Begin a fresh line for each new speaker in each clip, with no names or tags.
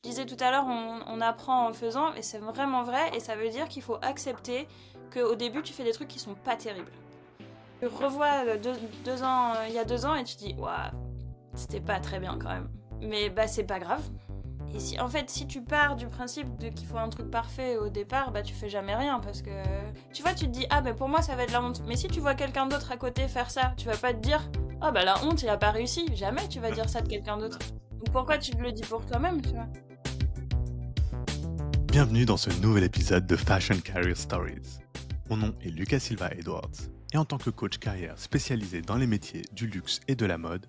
Je disais tout à l'heure, on apprend en faisant, et c'est vraiment vrai, et ça veut dire qu'il faut accepter qu'au début, tu fais des trucs qui sont pas terribles. Tu revois deux ans, il y a 2 ans, et tu te dis, waouh, c'était pas très bien quand même. Mais bah, c'est pas grave. Et si, en fait, si tu pars du principe qu'il faut un truc parfait au départ, bah tu fais jamais rien parce que tu vois, tu te dis ah mais pour moi ça va être la honte. Mais si tu vois quelqu'un d'autre à côté faire ça, tu vas pas te dire ah bah la honte il a pas réussi. Jamais tu vas dire ça de quelqu'un d'autre. Donc pourquoi tu te le dis pour toi-même, tu vois?
Bienvenue dans ce nouvel épisode de Fashion Career Stories. Mon nom est Lucas Silva Edwards et en tant que coach carrière spécialisé dans les métiers du luxe et de la mode,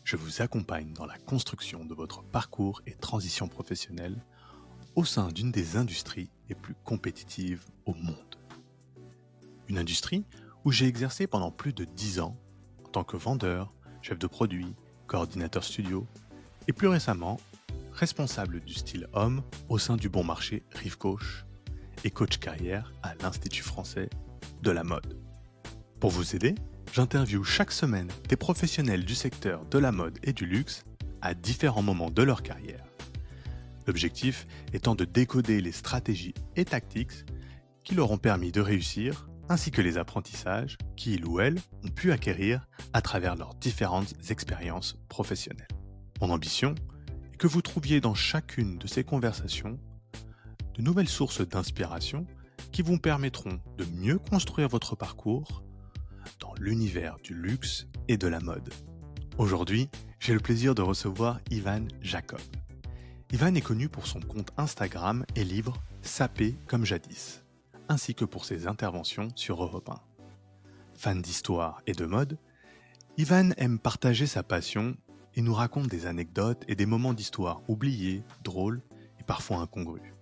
je vous accompagne dans la construction de votre parcours et transition professionnelle au sein d'une des industries les plus compétitives au monde. Une industrie où j'ai exercé pendant plus de 10 ans en tant que vendeur, chef de produit, coordinateur studio et plus récemment responsable du style homme au sein du Bon Marché Rive Gauche et coach carrière à l'Institut français de la mode. Pour vous aider, j'interviewe chaque semaine des professionnels du secteur de la mode et du luxe à différents moments de leur carrière. L'objectif étant de décoder les stratégies et tactiques qui leur ont permis de réussir, ainsi que les apprentissages qu'ils ou elles ont pu acquérir à travers leurs différentes expériences professionnelles. Mon ambition est que vous trouviez dans chacune de ces conversations de nouvelles sources d'inspiration qui vous permettront de mieux construire votre parcours dans l'univers du luxe et de la mode. Aujourd'hui, j'ai le plaisir de recevoir Ivan Jacob. Ivan est connu pour son compte Instagram et livre Sapé comme jadis, ainsi que pour ses interventions sur Europe 1. Fan d'histoire et de mode, Ivan aime partager sa passion et nous raconte des anecdotes et des moments d'histoire oubliés, drôles et parfois incongrus.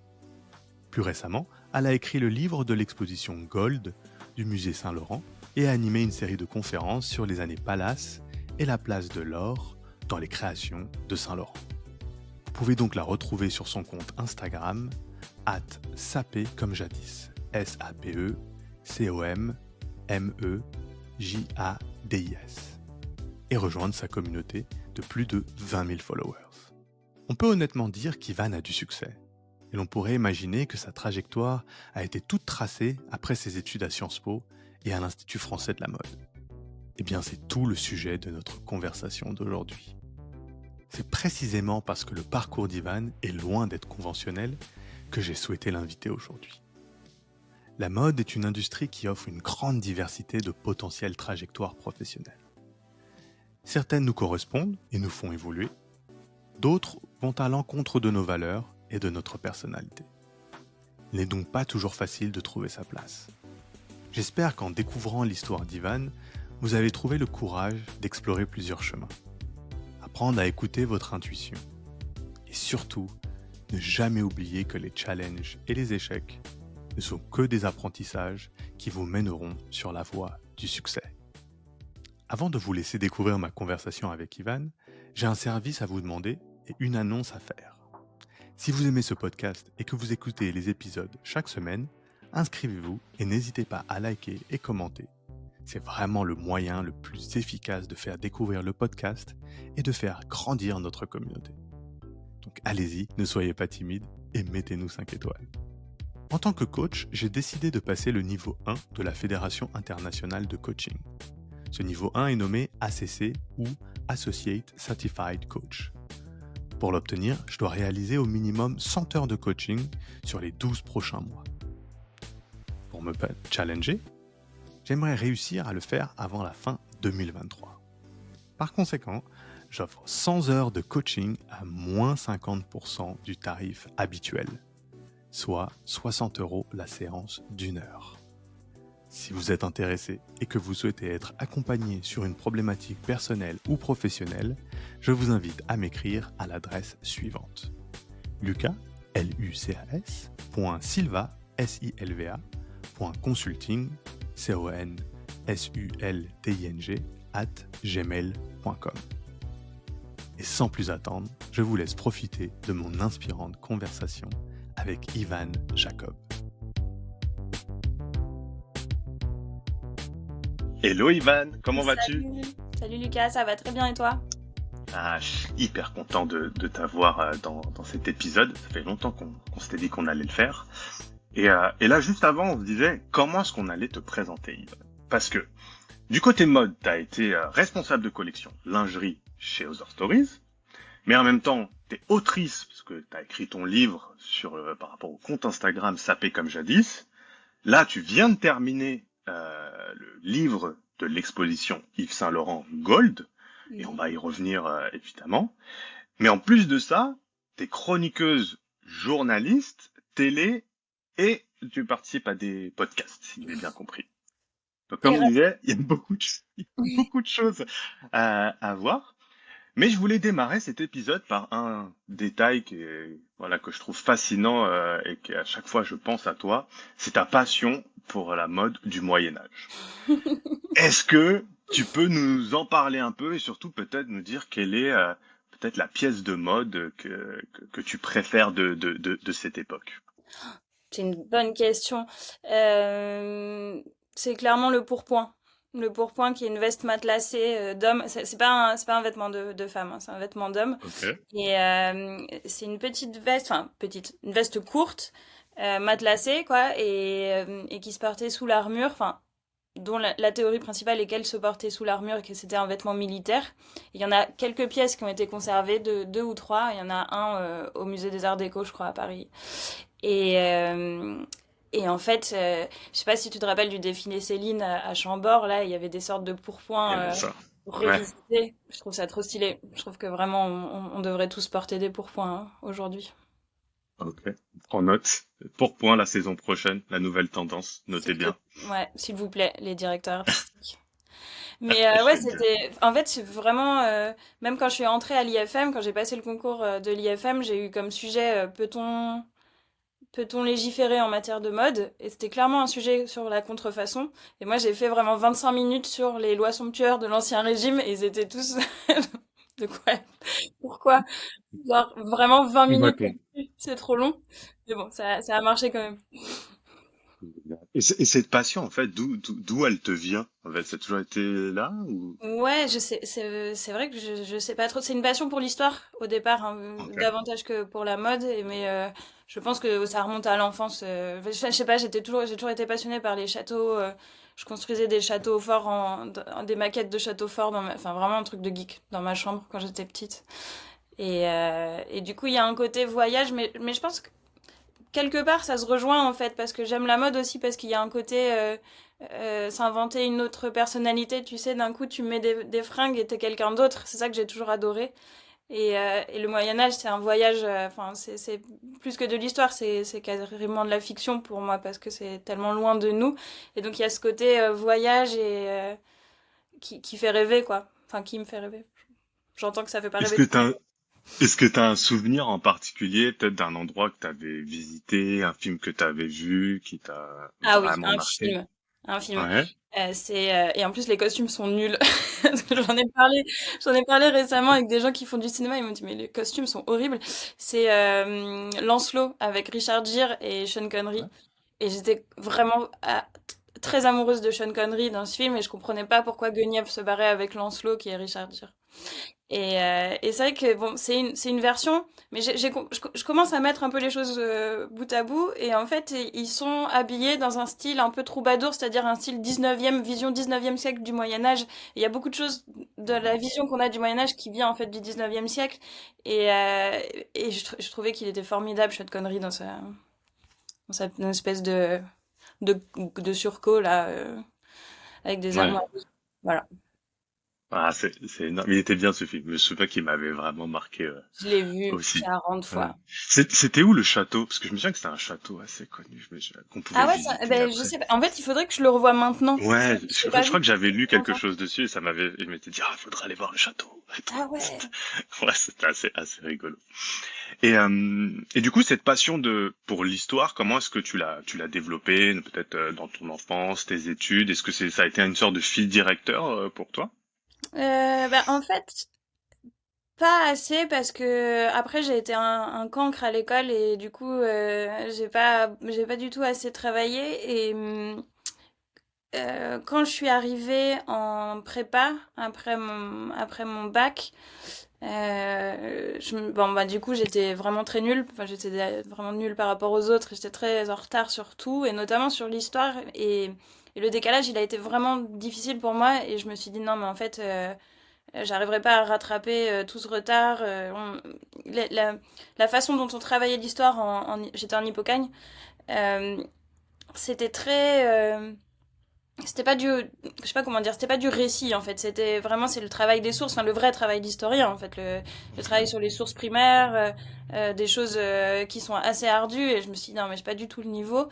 Plus récemment, elle a écrit le livre de l'exposition Gold du musée Saint-Laurent et a animé une série de conférences sur les années Palace et la place de l'or dans les créations de Saint-Laurent. Vous pouvez donc la retrouver sur son compte Instagram @sapé comme jadis, SAPE-COMMEJADIS, et rejoindre sa communauté de plus de 20 000 followers. On peut honnêtement dire qu'Ivan a du succès. Et l'on pourrait imaginer que sa trajectoire a été toute tracée après ses études à Sciences Po et à l'Institut français de la mode. Eh bien, c'est tout le sujet de notre conversation d'aujourd'hui. C'est précisément parce que le parcours d'Ivan est loin d'être conventionnel que j'ai souhaité l'inviter aujourd'hui. La mode est une industrie qui offre une grande diversité de potentielles trajectoires professionnelles. Certaines nous correspondent et nous font évoluer, d'autres vont à l'encontre de nos valeurs et de notre personnalité. Il n'est donc pas toujours facile de trouver sa place. J'espère qu'en découvrant l'histoire d'Ivan, vous avez trouvé le courage d'explorer plusieurs chemins. Apprendre à écouter votre intuition. Et surtout, ne jamais oublier que les challenges et les échecs ne sont que des apprentissages qui vous mèneront sur la voie du succès. Avant de vous laisser découvrir ma conversation avec Ivan, j'ai un service à vous demander et une annonce à faire. Si vous aimez ce podcast et que vous écoutez les épisodes chaque semaine, inscrivez-vous et n'hésitez pas à liker et commenter. C'est vraiment le moyen le plus efficace de faire découvrir le podcast et de faire grandir notre communauté. Donc allez-y, ne soyez pas timide et mettez-nous 5 étoiles. En tant que coach, j'ai décidé de passer le niveau 1 de la Fédération internationale de coaching. Ce niveau 1 est nommé ACC ou Associate Certified Coach. Pour l'obtenir, je dois réaliser au minimum 100 heures de coaching sur les 12 prochains mois. Pour me challenger, j'aimerais réussir à le faire avant la fin 2023. Par conséquent, j'offre 100 heures de coaching à moins 50% du tarif habituel, soit 60 € la séance d'1 heure. Si vous êtes intéressé et que vous souhaitez être accompagné sur une problématique personnelle ou professionnelle, je vous invite à m'écrire à l'adresse suivante: lucas, Lucas, .silva, SILVA, .consulting, CONSULTING, @gmail.com. Et sans plus attendre, je vous laisse profiter de mon inspirante conversation avec Ivan Jacob. Hello Ivan, comment vas-tu?
Salut Lucas, ça va très bien et toi?
Ah, je suis hyper content de t'avoir dans cet épisode. Ça fait longtemps qu'on s'était dit qu'on allait le faire. Et là, juste avant, on se disait comment est-ce qu'on allait te présenter, Yves. Parce que du côté mode, tu as été responsable de collection lingerie chez Other Stories, mais en même temps, tu es autrice, parce que tu as écrit ton livre par rapport au compte Instagram Sapé comme jadis. Là, tu viens de terminer le livre de l'exposition Yves Saint Laurent Gold, et on va y revenir évidemment. Mais en plus de ça, tu es chroniqueuse, journaliste, télé, et tu participes à des podcasts, si j'ai bien compris. Donc, comme je disais, il y a beaucoup de choses à voir. Mais je voulais démarrer cet épisode par un détail que je trouve fascinant et qu'à chaque fois je pense à toi, c'est ta passion pour la mode du Moyen Âge. Est-ce que tu peux nous en parler un peu et surtout peut-être nous dire quelle est peut-être la pièce de mode que tu préfères de cette époque?
C'est une bonne question. C'est clairement le pourpoint. Le pourpoint qui est une veste matelassée d'homme. C'est pas un vêtement de femme, hein, c'est un vêtement d'homme.
Ok.
Et c'est une petite veste, enfin petite, une veste courte, matelassée, quoi, et qui se portait sous l'armure, enfin, dont la théorie principale est qu'elle se portait sous l'armure et que c'était un vêtement militaire. Il y en a quelques pièces qui ont été conservées, deux ou trois. Il y en a un au musée des Arts Déco, je crois, à Paris. Et, euh, et en fait, je sais pas si tu te rappelles du défilé Céline à Chambord, là, il y avait des sortes de
Il y
pourpoints
avait ça. Ouais.
revisités. Je trouve ça trop stylé. Je trouve que vraiment, on devrait tous porter des pourpoints hein, aujourd'hui.
Ok. Prends note. Pourpoint la saison prochaine, la nouvelle tendance. Notez bien.
Ouais, s'il vous plaît, les directeurs artistiques. Mais ouais,
Génial.
c'était. En fait, c'est vraiment. Même quand je suis entrée à l'IFM, quand j'ai passé le concours de l'IFM, j'ai eu comme sujet peut-on légiférer en matière de mode? Et c'était clairement un sujet sur la contrefaçon. Et moi, j'ai fait vraiment 25 minutes sur les lois somptuaires de l'Ancien Régime et ils étaient tous de quoi? Pourquoi? Genre, vraiment 20 minutes
Complètement.
là-dessus, c'est trop long. Mais bon, ça a marché quand même.
Et cette passion, en fait, d'où elle te vient? En fait, ça a toujours été là ou?
Ouais, je sais, c'est vrai que je sais pas trop. C'est une passion pour l'histoire au départ, hein,
Ok.
davantage que pour la mode. Mais je pense que ça remonte à l'enfance. Je sais pas, j'ai toujours été passionnée par les châteaux. Je construisais des châteaux forts, des maquettes de châteaux forts, enfin vraiment un truc de geek dans ma chambre quand j'étais petite. Et du coup, il y a un côté voyage, mais je pense que quelque part, ça se rejoint en fait, parce que j'aime la mode aussi, parce qu'il y a un côté s'inventer une autre personnalité, tu sais, d'un coup tu mets des fringues et t'es quelqu'un d'autre, c'est ça que j'ai toujours adoré. Et le Moyen Âge, c'est un voyage, enfin c'est plus que de l'histoire, c'est carrément de la fiction pour moi, parce que c'est tellement loin de nous. Et donc il y a ce côté voyage qui fait rêver, quoi. Enfin, qui me fait rêver. J'entends que ça fait pas
Est-ce
rêver
que
tout le monde.
t'as, est-ce que t'as un souvenir en particulier, peut-être d'un endroit que t'avais visité, un film que t'avais vu, qui t'a
Ah oui,
vraiment
un
marqué?
film. Un film.
Ouais.
Et en plus les costumes sont nuls. Parce que j'en ai parlé récemment avec des gens qui font du cinéma, ils m'ont dit mais les costumes sont horribles. C'est Lancelot avec Richard Gere et Sean Connery. Et j'étais vraiment très amoureuse de Sean Connery dans ce film et je comprenais pas pourquoi Guenièvre se barrait avec Lancelot qui est Richard Gere. Et c'est vrai que bon, c'est une version, mais je commence à mettre un peu les choses bout à bout. Et en fait, ils sont habillés dans un style un peu troubadour, c'est-à-dire un style 19e, vision 19e siècle du Moyen-Âge. Il y a beaucoup de choses de la vision qu'on a du Moyen-Âge qui vient en fait du 19e siècle. Et, euh, et je trouvais qu'il était formidable, Sean Connery, dans sa espèce de surco là, avec des
Ouais.
armoires. Voilà.
Ah, c'est énorme. Il était bien ce film. Je me souviens qu'il m'avait vraiment marqué
Je l'ai vu
aussi.
40
Ouais.
fois.
C'était où le château? Parce que je me souviens que c'était un château assez connu, qu'on pouvait
Ah ouais,
visiter
ben, je
après.
sais pas. En fait, il faudrait que je le revoie maintenant. Parce que
Ouais,
je l'ai pas
je crois
vu
que j'avais lu
depuis
quelque
longtemps.
chose dessus et je m'étais dit, ah, il faudrait aller voir le château. Et tout.
Ah ouais.
Ouais, c'était assez rigolo. Et du coup, cette passion pour l'histoire, comment est-ce que tu l'as développée, peut-être dans ton enfance, tes études? Est-ce que ça a été une sorte de fil directeur pour toi?
Bah, en fait, pas assez parce que après j'ai été un cancre à l'école et du coup j'ai pas du tout assez travaillé et quand je suis arrivée en prépa après mon bac, Bon, bah, du coup, j'étais vraiment très nulle. Enfin, j'étais vraiment nulle par rapport aux autres. J'étais très en retard sur tout, et notamment sur l'histoire. Et le décalage, il a été vraiment difficile pour moi. Et je me suis dit, non, mais en fait, j'arriverai pas à rattraper tout ce retard. La, la- la façon dont on travaillait l'histoire, j'étais en Hippocagne, euh, c'était très. C'était pas du, je sais pas comment dire, c'était pas du récit en fait, c'était vraiment c'est le travail des sources, enfin le vrai travail d'historien en fait, le travail sur les sources primaires, des choses qui sont assez ardues, et je me suis dit non mais j'ai pas du tout le niveau.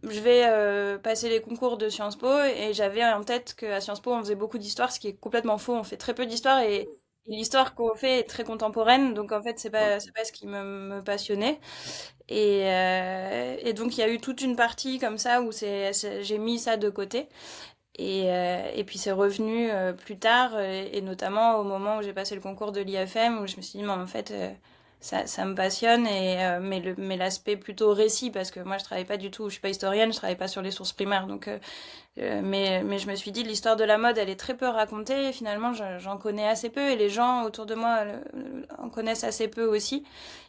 Je vais passer les concours de Sciences Po, et j'avais en tête qu'à Sciences Po on faisait beaucoup d'histoire, ce qui est complètement faux, on fait très peu d'histoire, et l'histoire qu'on fait est très contemporaine, donc en fait c'est pas ce qui me passionnait. Et donc il y a eu toute une partie comme ça où j'ai mis ça de côté. Et puis c'est revenu plus tard, et notamment au moment où j'ai passé le concours de l'IFM, où je me suis dit, mais en fait, ça me passionne, mais l'aspect plutôt récit, parce que moi je travaille pas du tout, je suis pas historienne, je travaille pas sur les sources primaires, donc, mais je me suis dit, l'histoire de la mode, elle est très peu racontée, et finalement j'en connais assez peu, et les gens autour de moi en connaissent assez peu aussi.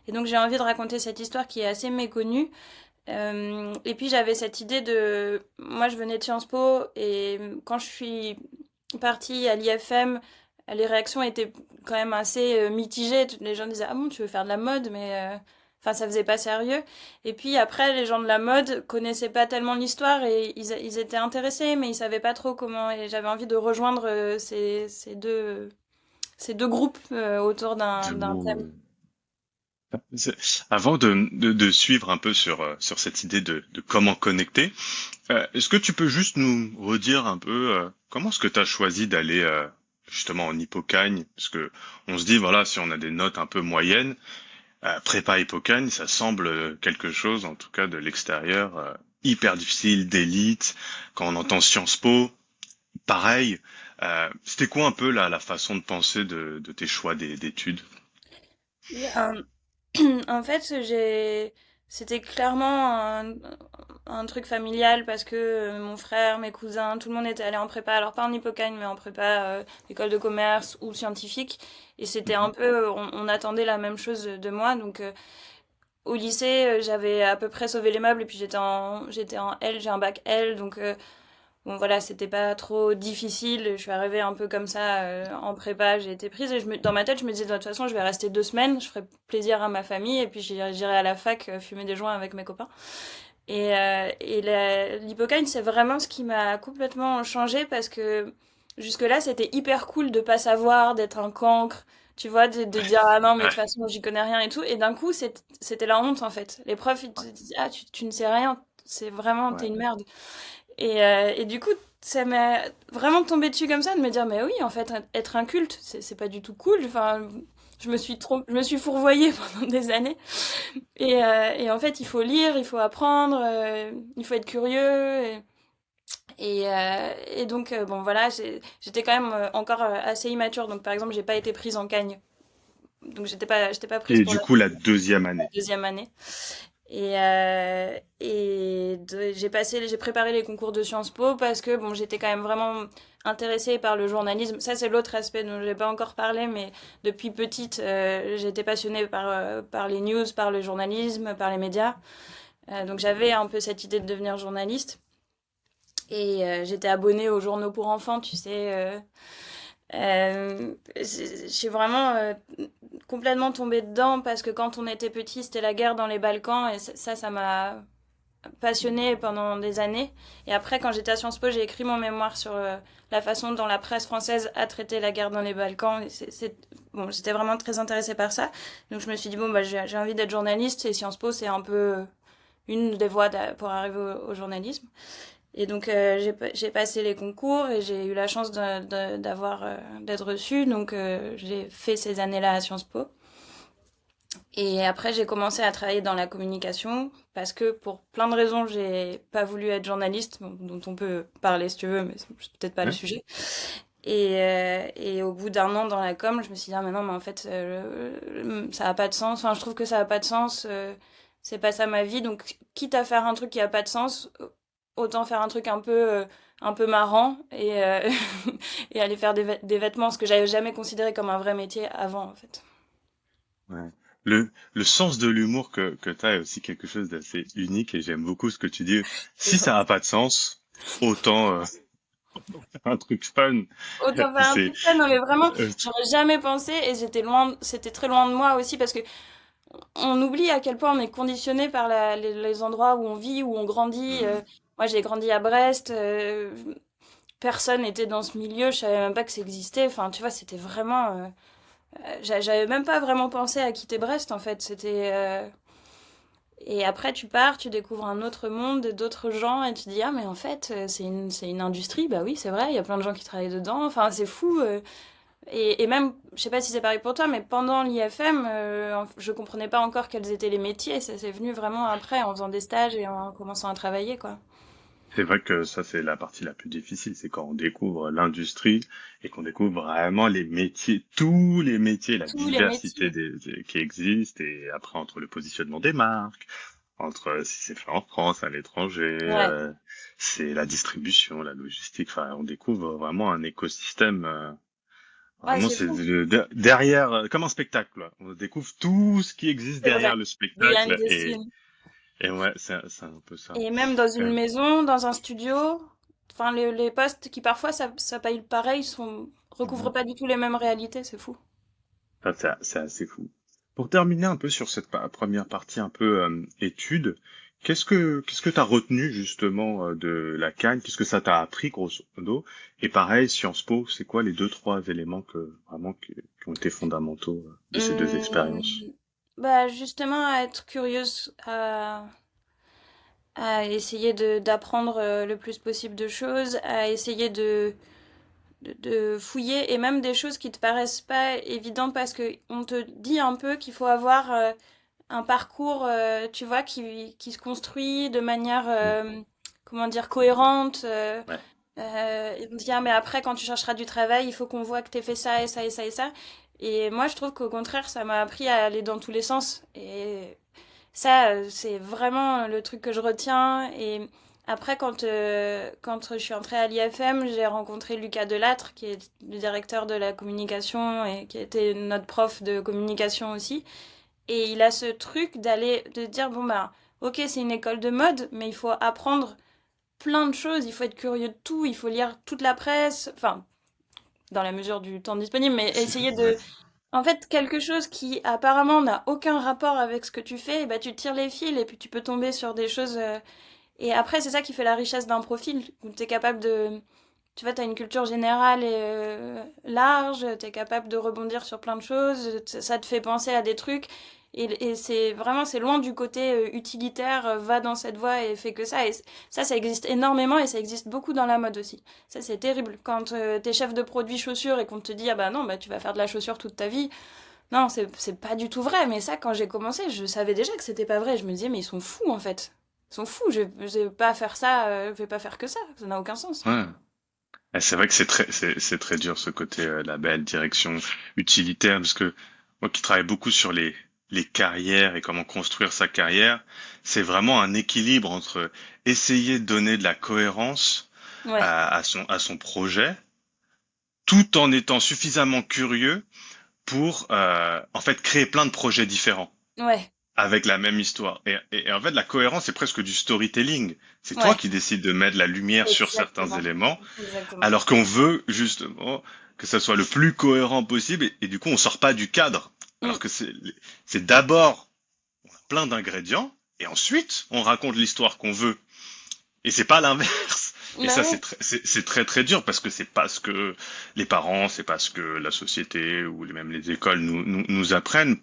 Et donc j'ai envie de raconter cette histoire qui est assez méconnue. Et puis j'avais cette idée de... Moi je venais de Sciences Po, et quand je suis partie à l'IFM, les réactions étaient quand même assez mitigées. Les gens disaient ah bon tu veux faire de la mode, mais... Enfin ça faisait pas sérieux. Et puis après les gens de la mode connaissaient pas tellement l'histoire, et ils étaient intéressés mais ils savaient pas trop comment. Et j'avais envie de rejoindre ces deux groupes autour
De
d'un
mots.
thème.
Avant de suivre un peu sur cette idée de comment connecter, est-ce que tu peux juste nous redire un peu comment est-ce que tu as choisi d'aller justement en Hippocagne? Parce que on se dit, voilà, si on a des notes un peu moyennes, prépa Hippocagne, ça semble quelque chose, en tout cas de l'extérieur, hyper difficile, d'élite. Quand on entend Sciences Po, pareil. C'était quoi un peu la façon de penser de tes choix d'études?
Euh, En fait, c'était clairement un truc familial, parce que mon frère, mes cousins, tout le monde était allé en prépa, alors pas en Hippocagne, mais en prépa école de commerce ou scientifique. Et c'était un
Mhm.
peu, on attendait la même chose de moi. Donc au lycée, j'avais à peu près sauvé les meubles, et puis j'étais en L, j'ai un bac L, donc bon voilà, c'était pas trop difficile. Je suis arrivée un peu comme ça en prépa, j'ai été prise, et dans ma tête je me disais de toute façon je vais rester 2 semaines, je ferai plaisir à ma famille, et puis j'irai à la fac fumer des joints avec mes copains. Et l'hypocagne, c'est vraiment ce qui m'a complètement changé, parce que jusque-là c'était hyper cool de pas savoir, d'être un cancre, tu vois, de dire ah non mais de toute
Ouais,
façon j'y connais rien et tout, et d'un coup c'était la honte en fait. Les profs ils te disent ah tu ne sais rien, c'est vraiment t'es
ouais.
une merde. Et du coup, ça m'a vraiment tombé dessus comme ça, de me dire, mais oui, en fait, être un culte, c'est pas du tout cool. Enfin, je me suis fourvoyée pendant des années. Et en fait, il faut lire, il faut apprendre, il faut être curieux. Et donc, bon, voilà, j'étais quand même encore assez immature. Donc, par exemple, j'ai pas été prise en Cagne. Donc, j'étais pas prise
Et
pour
du
la
coup, la deuxième année.
deuxième année. J'ai préparé les concours de Sciences Po, parce que bon, j'étais quand même vraiment intéressée par le journalisme. Ça, c'est l'autre aspect dont j'ai pas encore parlé, mais depuis petite, j'étais passionnée par les news, par le journalisme, par les médias. Donc j'avais un peu cette idée de devenir journaliste. Et j'étais abonnée aux journaux pour enfants, tu sais. Je suis vraiment complètement tombée dedans, parce que quand on était petit, c'était la guerre dans les Balkans, et ça m'a passionnée pendant des années. Et après, quand j'étais à Sciences Po, j'ai écrit mon mémoire sur la façon dont la presse française a traité la guerre dans les Balkans. Et bon, j'étais vraiment très intéressée par ça. Donc je me suis dit, bon, bah, j'ai envie d'être journaliste, et Sciences Po, c'est un peu une des voies pour arriver au journalisme. Et donc j'ai passé les concours, et j'ai eu la chance d'être reçue. Donc j'ai fait ces années-là à Sciences Po. Et après, j'ai commencé à travailler dans la communication, parce que pour plein de raisons, j'ai pas voulu être journaliste, bon, dont on peut parler si tu veux, mais c'est peut-être pas le
Ouais.
sujet. Et au bout d'un an dans la com, je me suis dit, ah, mais non, mais en fait, ça a pas de sens. Enfin, je trouve que ça a pas de sens. C'est pas ça ma vie. Donc, quitte à faire un truc qui a pas de sens, autant faire un truc un peu un peu marrant et aller faire des vêtements, ce que j'avais jamais considéré comme un vrai métier avant, en fait.
Ouais. Le sens de l'humour que tu as est aussi quelque chose d'assez unique et j'aime beaucoup ce que tu dis.
C'est
Si ça n'a pas de sens, autant faire un truc fun.
autant faire un
C'est
truc ça, non mais vraiment,
euh,
j'aurais jamais pensé et c'était très loin de moi aussi parce que on oublie à quel point on est conditionné par les endroits où on vit, où on grandit.
hmm,
Moi, j'ai grandi à Brest, personne n'était dans ce milieu, je savais même pas que ça existait. Enfin, tu vois, c'était vraiment. J'avais même pas vraiment pensé à quitter Brest en fait. Et après, tu pars, tu découvres un autre monde, d'autres gens, et tu te dis, ah, mais en fait, c'est une industrie. Bah oui, c'est vrai, il y a plein de gens qui travaillent dedans. Enfin, c'est fou. Et même, je sais pas si c'est pareil pour toi, mais pendant l'IFM, je comprenais pas encore quels étaient les métiers. Ça c'est venu vraiment après, en faisant des stages et en commençant à travailler, quoi.
c'est vrai que ça, c'est la partie la plus difficile, c'est quand on découvre l'industrie et qu'on découvre vraiment les métiers, tous les métiers, la
Tous les
diversité
métiers.
qui existent et après entre le positionnement des marques, entre si c'est fait en France, à l'étranger,
Ouais,
c'est la distribution, la logistique, enfin, on découvre vraiment un écosystème,
ouais,
vraiment
c'est
c'est
fou.
derrière, comme un spectacle, là. On découvre tout ce qui existe
C'est vrai.
derrière le
Behind
spectacle
the scene.
et ouais, c'est un peu ça.
Et même dans une
Euh,
maison, dans un studio, enfin, les postes qui parfois ça paye pareil, recouvrent
mhm.
pas du tout les mêmes réalités, c'est fou.
Ça, c'est assez fou. Pour terminer un peu sur cette première partie un peu étude, qu'est-ce que t'as retenu justement de la Cagne? Qu'est-ce que ça t'a appris grosso modo? Et pareil, Sciences Po, c'est quoi les deux trois éléments que vraiment qui ont été fondamentaux de ces deux expériences?
Hum, Bah justement, à être curieuse, à essayer d'apprendre le plus possible de choses, à essayer de fouiller et même des choses qui te paraissent pas évidentes parce que on te dit un peu qu'il faut avoir un parcours, tu vois, qui se construit de manière,
Mm.
comment dire, cohérente.
Ouais.
On dit, ah, mais après, quand tu chercheras du travail, il faut qu'on voit que t'aies fait ça et ça et ça et ça. Et moi, je trouve qu'au contraire, ça m'a appris à aller dans tous les sens. Et ça, c'est vraiment le truc que je retiens. Et après, quand je suis entrée à l'IFM, j'ai rencontré Lucas Delattre, qui est le directeur de la communication et qui était notre prof de communication aussi. Et il a ce truc de dire, bon, bah, ok, c'est une école de mode, mais il faut apprendre plein de choses, il faut être curieux de tout, il faut lire toute la presse, enfin, dans la mesure du temps disponible, mais essayer
Ouais.
de, en fait, quelque chose qui apparemment n'a aucun rapport avec ce que tu fais, et bah, tu tires les fils et puis tu peux tomber sur des choses. Et après, c'est ça qui fait la richesse d'un profil, où tu es capable de. Tu vois, tu as une culture générale et large, tu es capable de rebondir sur plein de choses, ça te fait penser à des trucs. Et c'est vraiment, c'est loin du côté utilitaire, va dans cette voie et fais que ça. Et ça existe énormément et ça existe beaucoup dans la mode aussi. Ça, c'est terrible. Quand t'es chef de produit chaussures et qu'on te dit, ah bah non, bah tu vas faire de la chaussure toute ta vie. Non, c'est pas du tout vrai. Mais ça, quand j'ai commencé, je savais déjà que c'était pas vrai. Je me disais, mais ils sont fous en fait. Ils sont fous. Je vais pas faire ça, je vais pas faire que ça. Ça n'a aucun sens.
Ouais. Et c'est vrai que c'est très dur ce côté label, direction utilitaire, parce que moi qui travaille beaucoup sur les carrières et comment construire sa carrière, c'est vraiment un équilibre entre essayer de donner de la cohérence
Ouais,
à son projet, tout en étant suffisamment curieux pour en fait créer plein de projets différents
ouais,
avec la même histoire. Et en fait, la cohérence, c'est presque du storytelling. C'est toi
ouais.
qui décides de mettre la lumière sur certains
Exactement.
éléments
Exactement.
alors qu'on veut justement que ça soit le plus cohérent possible et du coup on sort pas du cadre.
Mm.
Alors que c'est d'abord on a plein d'ingrédients et ensuite on raconte l'histoire qu'on veut. Et c'est pas l'inverse. Et
Bah
ça
ouais.
c'est très très dur parce que c'est pas ce que les parents, c'est pas ce que la société ou même les écoles nous apprennent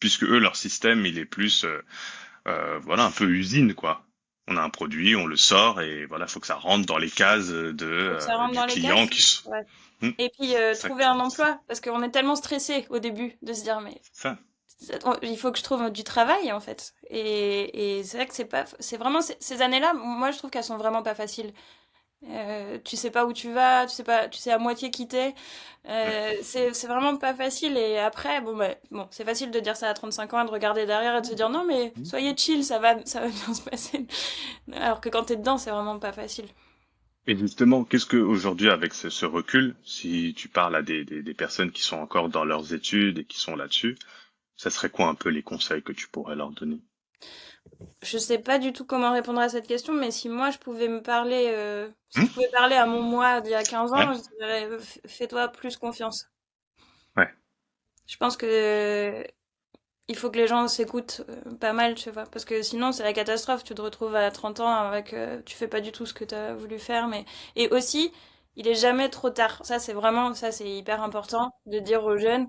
puisque eux leur système il est plus voilà un peu usine quoi. On a un produit, on le sort et voilà, faut que ça rentre dans les cases
Faut que ça rentre
du
dans les
client
cases.
qui s-
Ouais.
Hmm,
Et puis
ça,
trouver un emploi, parce qu'on est tellement stressé au début de se dire mais
ça.
il faut que je trouve du travail en fait. Et c'est vrai que c'est vraiment ces années-là, moi je trouve qu'elles sont vraiment pas faciles. Tu sais pas où tu vas, tu sais à moitié quitter.
Ouais.
C'est vraiment pas facile. Et après, bon, c'est facile de dire ça à 35 ans, et de regarder derrière et de se dire non mais
Hmm.
soyez chill, ça va bien se passer. Alors que quand t'es dedans, c'est vraiment pas facile.
Et justement, qu'est-ce que aujourd'hui, avec ce recul, si tu parles à des personnes qui sont encore dans leurs études et qui sont là-dessus, ça serait quoi un peu les conseils que tu pourrais leur donner?
Je sais pas du tout comment répondre à cette question, mais si moi je pouvais si
Hmm.
je pouvais parler à mon moi d'il y a 15
Ouais,
ans, je dirais fais-toi plus confiance.
ouais,
Je pense que il faut que les gens s'écoutent pas mal, tu vois, parce que sinon c'est la catastrophe. Tu te retrouves à 30 ans avec, tu fais pas du tout ce que tu as voulu faire, mais et aussi, il est jamais trop tard. Ça c'est hyper important de dire aux jeunes,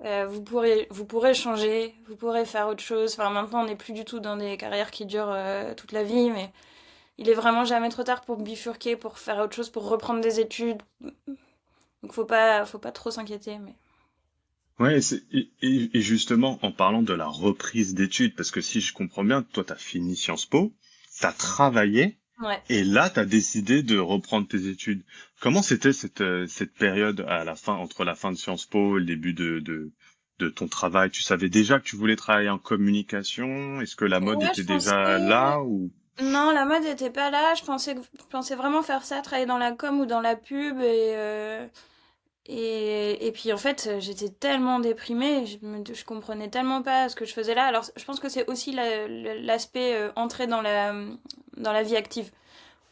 vous pourrez changer, vous pourrez faire autre chose. Enfin, maintenant, on n'est plus du tout dans des carrières qui durent toute la vie, mais il est vraiment jamais trop tard pour bifurquer, pour faire autre chose, pour reprendre des études. Donc faut pas trop s'inquiéter, mais.
ouais. Et justement, en parlant de la reprise d'études, parce que si je comprends bien, toi, t'as fini Sciences Po, t'as travaillé,
Ouais.
et là, t'as décidé de reprendre tes études. Comment c'était cette période à la fin, entre la fin de Sciences Po et le début de ton travail? Tu savais déjà que tu voulais travailler en communication? Est-ce que la mode
Ouais,
était
je
déjà
pensais.
là ou?
Non, la mode était pas là. Je pensais vraiment faire ça, travailler dans la com ou dans la pub. Et puis en fait, j'étais tellement déprimée, je comprenais tellement pas ce que je faisais là. Alors je pense que c'est aussi l'aspect entrer dans la vie active.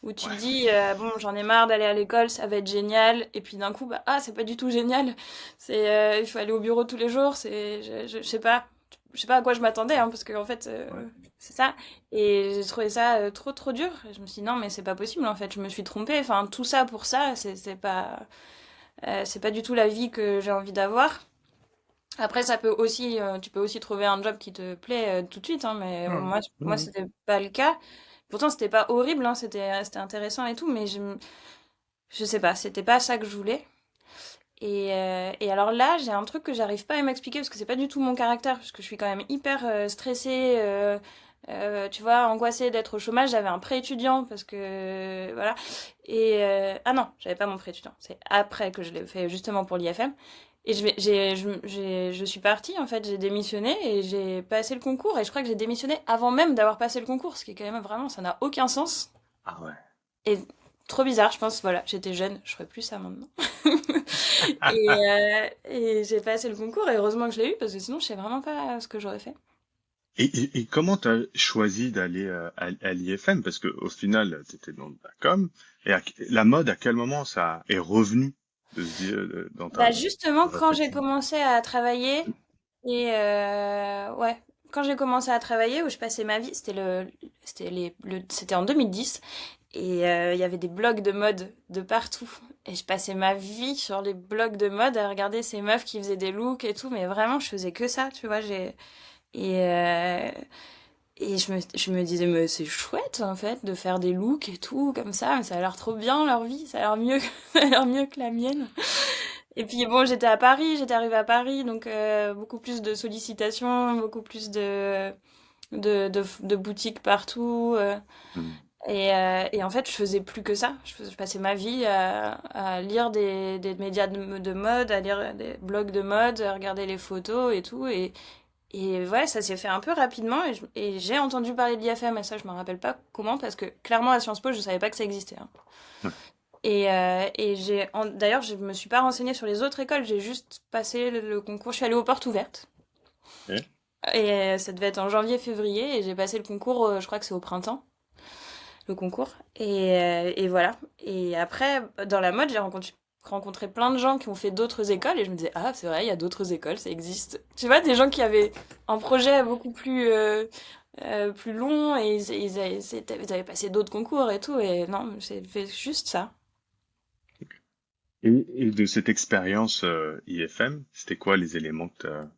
Où tu te
Ouais,
dis, bon, j'en ai marre d'aller à l'école, ça va être génial. Et puis d'un coup, bah, ah, c'est pas du tout génial. Il faut aller au bureau tous les jours. Je sais pas à quoi je m'attendais, hein, parce que en fait,
ouais.
c'est ça. Et j'ai trouvé ça trop, trop dur. Et je me suis dit, non, mais c'est pas possible, en fait. Je me suis trompée. Enfin, tout ça pour ça, c'est pas du tout la vie que j'ai envie d'avoir. Après, tu peux aussi trouver un job qui te plaît tout de suite, hein, mais
Ouais,
moi,
ouais.
c'était pas le cas. Pourtant, c'était pas horrible, hein, c'était intéressant et tout, mais je sais pas, c'était pas ça que je voulais. Et alors là, j'ai un truc que j'arrive pas à m'expliquer parce que c'est pas du tout mon caractère, parce que je suis quand même hyper stressée, tu vois, angoissée d'être au chômage. J'avais un prêt étudiant parce que voilà. Ah non, j'avais pas mon prêt étudiant. C'est après que je l'ai fait justement pour l'IFM. Et je suis partie en fait, j'ai démissionné et j'ai passé le concours. Et je crois que j'ai démissionné avant même d'avoir passé le concours, ce qui est quand même vraiment, ça n'a aucun sens.
Ah ouais.
Et trop bizarre, je pense, voilà, j'étais jeune, je ferais plus ça maintenant. Et j'ai passé le concours et heureusement que je l'ai eu parce que sinon je sais vraiment pas ce que j'aurais fait.
Et comment t'as choisi d'aller à l'IFM? Parce que au final, t'étais dans la com. Et la mode, à quel moment ça est revenu de se dire dans
Bah
ta
justement, quand j'ai
réflexion?
commencé à travailler, ouais, quand j'ai commencé à travailler où je passais ma vie, c'était en 2010 et il y avait des blogs de mode de partout et je passais ma vie sur les blogs de mode à regarder ces meufs qui faisaient des looks et tout, mais vraiment je faisais que ça, tu vois, et euh, et je me disais mais c'est chouette en fait de faire des looks et tout comme ça, mais ça a l'air trop bien leur vie, ça a l'air mieux, ça a l'air mieux que la mienne. Et puis bon, j'étais arrivée à Paris, donc beaucoup plus de sollicitations, beaucoup plus de boutiques partout.
Hmm.
Et en fait, je faisais plus que ça. Je passais ma vie à lire des médias de mode, à lire des blogs de mode, à regarder les photos et tout. Et ouais, ça s'est fait un peu rapidement. Et j'ai entendu parler de l'IFM, et ça, je me rappelle pas comment, parce que clairement, à Sciences Po, je savais pas que ça existait, hein.
Ouais.
D'ailleurs, je me suis pas renseignée sur les autres écoles, j'ai juste passé le concours. Je suis allée aux portes ouvertes.
Ok.
Et ça devait être en janvier-février. Et j'ai passé le concours, je crois que c'est au printemps, le concours. Et voilà. Et après, dans la mode, rencontré plein de gens qui ont fait d'autres écoles. Et je me disais, ah, c'est vrai, il y a d'autres écoles, ça existe. Tu vois, des gens qui avaient un projet beaucoup plus long. Et ils avaient passé d'autres concours et tout. Et non, j'ai fait juste ça.
Et de cette expérience IFM, c'était quoi les éléments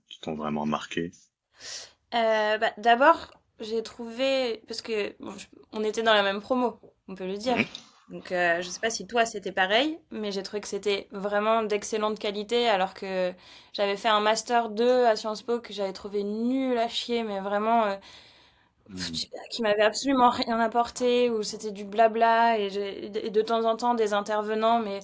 qui t'ont vraiment marqué?
Bah, d'abord, j'ai trouvé, parce que bon, on était dans la même promo, on peut le dire.
Mhm.
Donc, je sais pas si toi c'était pareil, mais j'ai trouvé que c'était vraiment d'excellente qualité, alors que j'avais fait un master 2 à Sciences Po que j'avais trouvé nul à chier, mais vraiment
Mhm.
qui m'avait absolument rien apporté, où c'était du blabla et de temps en temps des intervenants, mais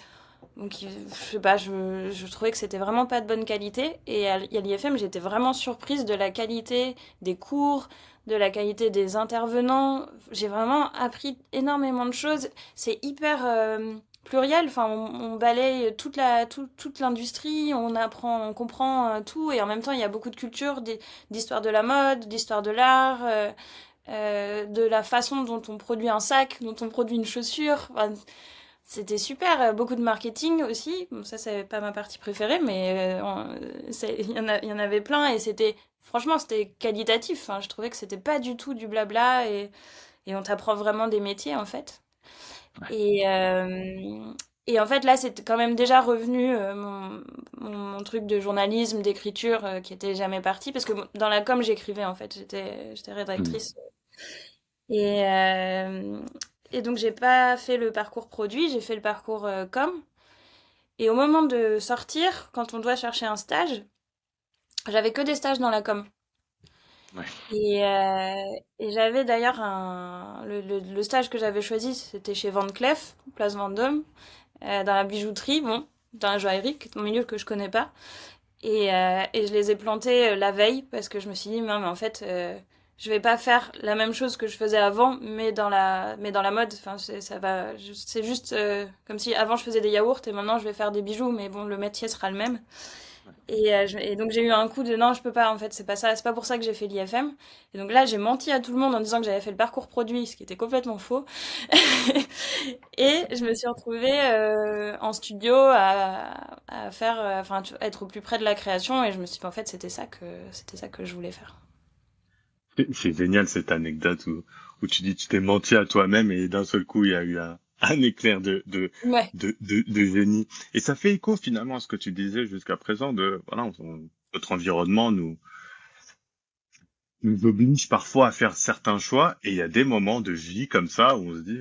Donc, je sais pas, je trouvais que c'était vraiment pas de bonne qualité. Et à l'IFM, j'étais vraiment surprise de la qualité des cours, de la qualité des intervenants. J'ai vraiment appris énormément de choses. C'est hyper pluriel. Enfin, on balaye toute l'industrie, on apprend, on comprend tout. Et en même temps, il y a beaucoup de culture, d'histoire de la mode, d'histoire de l'art. De la façon dont on produit un sac, dont on produit une chaussure. Enfin, c'était super, beaucoup de marketing aussi. Bon, ça, c'est pas ma partie préférée, mais il y en avait plein et franchement, c'était qualitatif. Hein. Je trouvais que c'était pas du tout du blabla et on t'apprend vraiment des métiers en fait.
Ouais.
Et en fait, là, c'est quand même déjà revenu mon truc de journalisme, d'écriture qui était jamais parti parce que dans la com, j'écrivais en fait. J'étais
Mm.
rédactrice et, euh, et donc, j'ai pas fait le parcours produit, j'ai fait le parcours com. Et au moment de sortir, quand on doit chercher un stage, j'avais que des stages dans la com.
Ouais.
Et j'avais d'ailleurs le stage que j'avais choisi, c'était chez Van Cleef, place Vendôme, dans la bijouterie, bon, dans la joaillerie, qui est un milieu que je connais pas. Et je les ai plantés la veille parce que je me suis dit, non, mais en fait, je vais pas faire la même chose que je faisais avant, mais dans la mode. Enfin, ça va, c'est juste comme si avant je faisais des yaourts et maintenant je vais faire des bijoux, mais bon, le métier sera le même. Et donc j'ai eu un coup de non, je peux pas, en fait, c'est pas ça, c'est pas pour ça que j'ai fait l'IFM. Et donc là, j'ai menti à tout le monde en disant que j'avais fait le parcours produit, ce qui était complètement faux. Et je me suis retrouvée en studio à faire, enfin, être au plus près de la création. Et je me suis dit, en fait, c'était ça que je voulais faire.
C'est génial cette anecdote où tu dis tu t'es menti à toi-même et d'un seul coup il y a eu un éclair
Ouais,
de génie. Et ça fait écho finalement à ce que tu disais jusqu'à présent de voilà notre environnement nous oblige parfois à faire certains choix et il y a des moments de vie comme ça où on se dit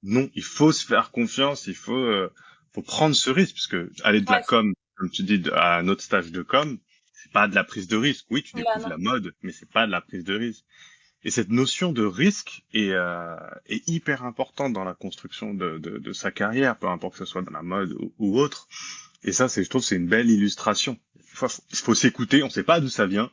non, il faut se faire confiance, faut prendre ce risque parce que aller de la
ouais,
com, comme tu dis, à un autre stage de com, c'est pas de la prise de risque. Oui, tu
bah
découvres
non.
la mode, mais c'est pas de la prise de risque. Et cette notion de risque est hyper importante dans la construction de sa carrière, peu importe que ce soit dans la mode ou autre. Et ça, je trouve, c'est une belle illustration. Des fois, faut s'écouter. On sait pas d'où ça vient,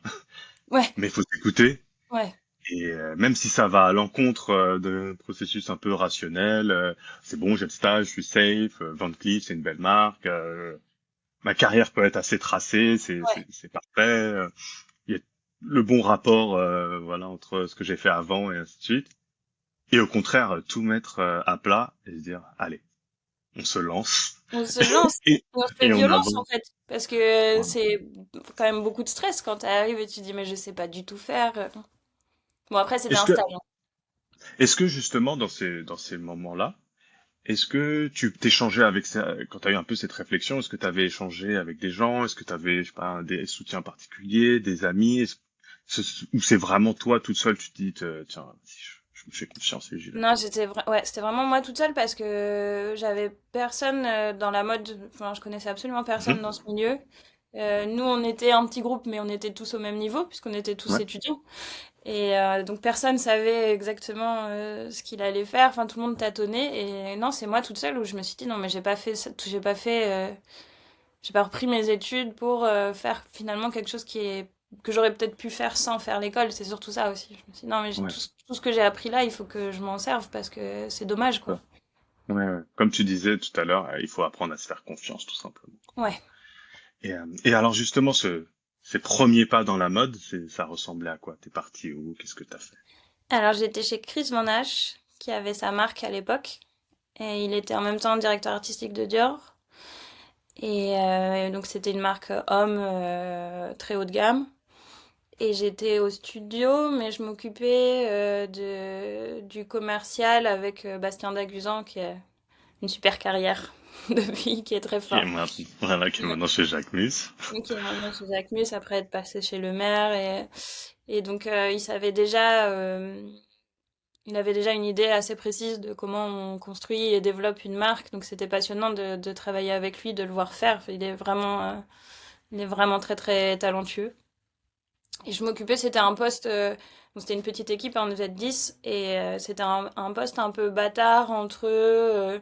Ouais,
mais il faut s'écouter.
ouais,
Et même si ça va à l'encontre d'un processus un peu rationnel, c'est bon, j'ai le stage, je suis safe, Van Cleef, c'est une belle marque, ma carrière peut être assez tracée,
ouais.
c'est parfait, il y a le bon rapport voilà entre ce que j'ai fait avant et ainsi de suite. Et au contraire, tout mettre à plat et se dire, allez, on se lance
On se lance,
et,
on se fait
et on
violence en
avance.
fait. Parce que
Voilà.
c'est quand même beaucoup de stress quand tu arrives et tu dis, mais je sais pas du tout faire. Bon, après, c'était
Est-ce
un
que,
stage. Hein.
est-ce que justement dans ces moments-là, est-ce que tu t'échangeais avec quand tu as eu un peu cette réflexion, est-ce que tu avais échangé avec des gens, est-ce que tu avais, je sais pas, des soutiens particuliers, des amis, ou c'est vraiment toi toute seule, tu te dis, tiens, si je me fais confiance et j'y vais.
Non, ouais, c'était vraiment moi toute seule parce que j'avais personne dans la mode. Enfin, je connaissais absolument personne
Mhm.
dans ce milieu. Nous, on était un petit groupe, mais on était tous au même niveau puisqu'on était tous
Ouais,
étudiants. Et donc personne savait exactement ce qu'il allait faire. Enfin, tout le monde tâtonnait. Et non, c'est moi toute seule où je me suis dit non, mais j'ai pas repris mes études pour faire finalement quelque chose que j'aurais peut-être pu faire sans faire l'école. C'est surtout ça aussi. Je me suis dit non, mais
ouais,
tout ce que j'ai appris là, il faut que je m'en serve parce que c'est dommage,
ouais,
quoi.
ouais. Comme tu disais tout à l'heure, il faut apprendre à se faire confiance, tout simplement.
Ouais.
Et alors justement, ces premiers pas dans la mode, ça ressemblait à quoi? T'es parti où? Qu'est-ce que t'as fait?
Alors j'étais chez Chris Van Ash, qui avait sa marque à l'époque. Et il était en même temps directeur artistique de Dior. Et donc c'était une marque homme très haut de gamme. Et j'étais au studio, mais je m'occupais du commercial avec Bastien Daguzan, qui a une super carrière depuis, qui est très
Qui est
fort.
maintenant, voilà, qui est
Ouais.
maintenant chez Jacquemus.
Qui est maintenant chez Jacquemus après être passé chez Le Maire. Et donc il savait déjà, il avait déjà une idée assez précise de comment on construit et développe une marque. Donc c'était passionnant de travailler avec lui, de le voir faire. Il est vraiment très très talentueux. Et je m'occupais, c'était un poste, bon, c'était une petite équipe, hein, on devait être 10, et c'était un poste un peu bâtard entre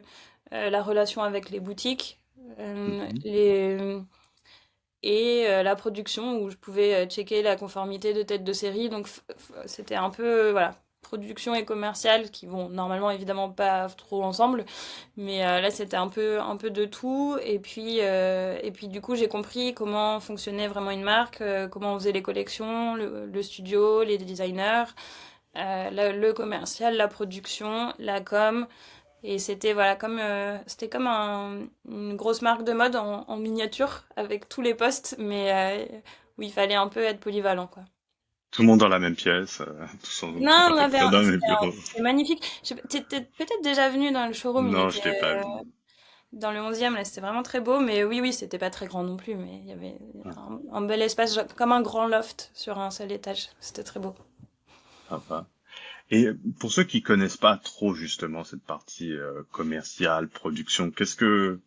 la relation avec les boutiques,
Mhm.
La production où je pouvais checker la conformité de tête de série. Donc c'était un peu, voilà, production et commercial qui vont normalement évidemment pas trop ensemble, mais là c'était un peu de tout. Et puis du coup j'ai compris comment fonctionnait vraiment une marque, comment on faisait les collections, le studio, les designers, le commercial, la production, la com. Et c'était voilà c'était comme une grosse marque de mode en miniature avec tous les postes, mais où il fallait un peu être polyvalent quoi.
Tout le monde dans la même pièce, tous
Non,
à peu près dans le même bureau.
c'était magnifique. T'étais peut-être déjà venu dans le showroom, il
Non,
était
je l'ai pas vu.
dans le 11e, là c'était vraiment très beau, mais oui, c'était pas très grand non plus, mais il y avait un bel espace, comme un grand loft sur un seul étage. C'était très beau.
Sympa. Et pour ceux qui connaissent pas trop justement cette partie commerciale, production, qu'est-ce que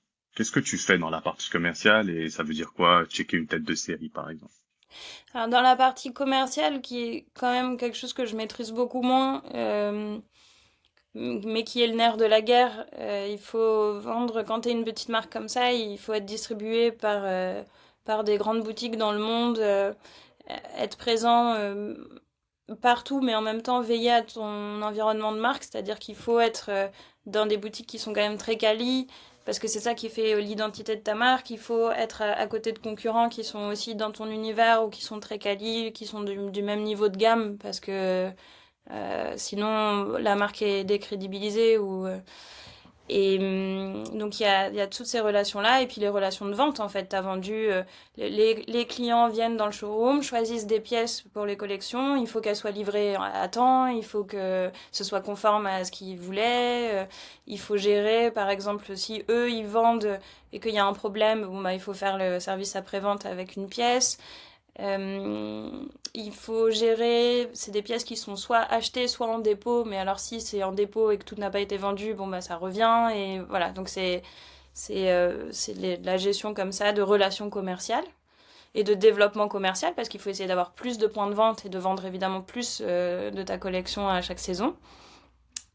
tu fais dans la partie commerciale et ça veut dire quoi, checker une tête de série par exemple?
Alors, dans la partie commerciale, qui est quand même quelque chose que je maîtrise beaucoup moins, mais qui est le nerf de la guerre. Il faut vendre, quand tu es une petite marque comme ça, il faut être distribué par des grandes boutiques dans le monde, être présent partout, mais en même temps veiller à ton environnement de marque, c'est-à-dire qu'il faut être dans des boutiques qui sont quand même très quali, parce que c'est ça qui fait l'identité de ta marque. Il faut être à côté de concurrents qui sont aussi dans ton univers ou qui sont très quali, qui sont du même niveau de gamme, parce que sinon, la marque est décrédibilisée donc il y a toutes ces relations-là et puis les relations de vente en fait. T'as vendu, les clients viennent dans le showroom, choisissent des pièces pour les collections, il faut qu'elles soient livrées à temps, il faut que ce soit conforme à ce qu'ils voulaient, il faut gérer par exemple si eux ils vendent et qu'il y a un problème, bon bah il faut faire le service après-vente avec une pièce. Euh, il faut gérer, c'est des pièces qui sont soit achetées, soit en dépôt, mais alors si c'est en dépôt et que tout n'a pas été vendu, bon bah ça revient, et voilà, donc c'est la gestion comme ça de relations commerciales et de développement commercial, parce qu'il faut essayer d'avoir plus de points de vente et de vendre évidemment plus de ta collection à chaque saison.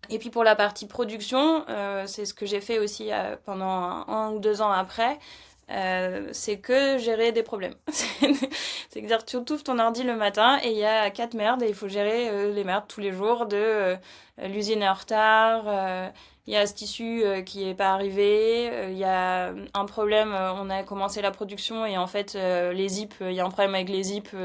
Et puis pour la partie production, c'est ce que j'ai fait aussi pendant un ou 2 ans après. C'est que gérer des problèmes. C'est-à-dire tu ouvres ton ordi le matin et il y a 4 merdes et il faut gérer les merdes tous les jours de l'usine est en retard, il y a ce tissu qui est pas arrivé, il y a un problème, on a commencé la production et en fait les zips, il y a un problème avec les zips,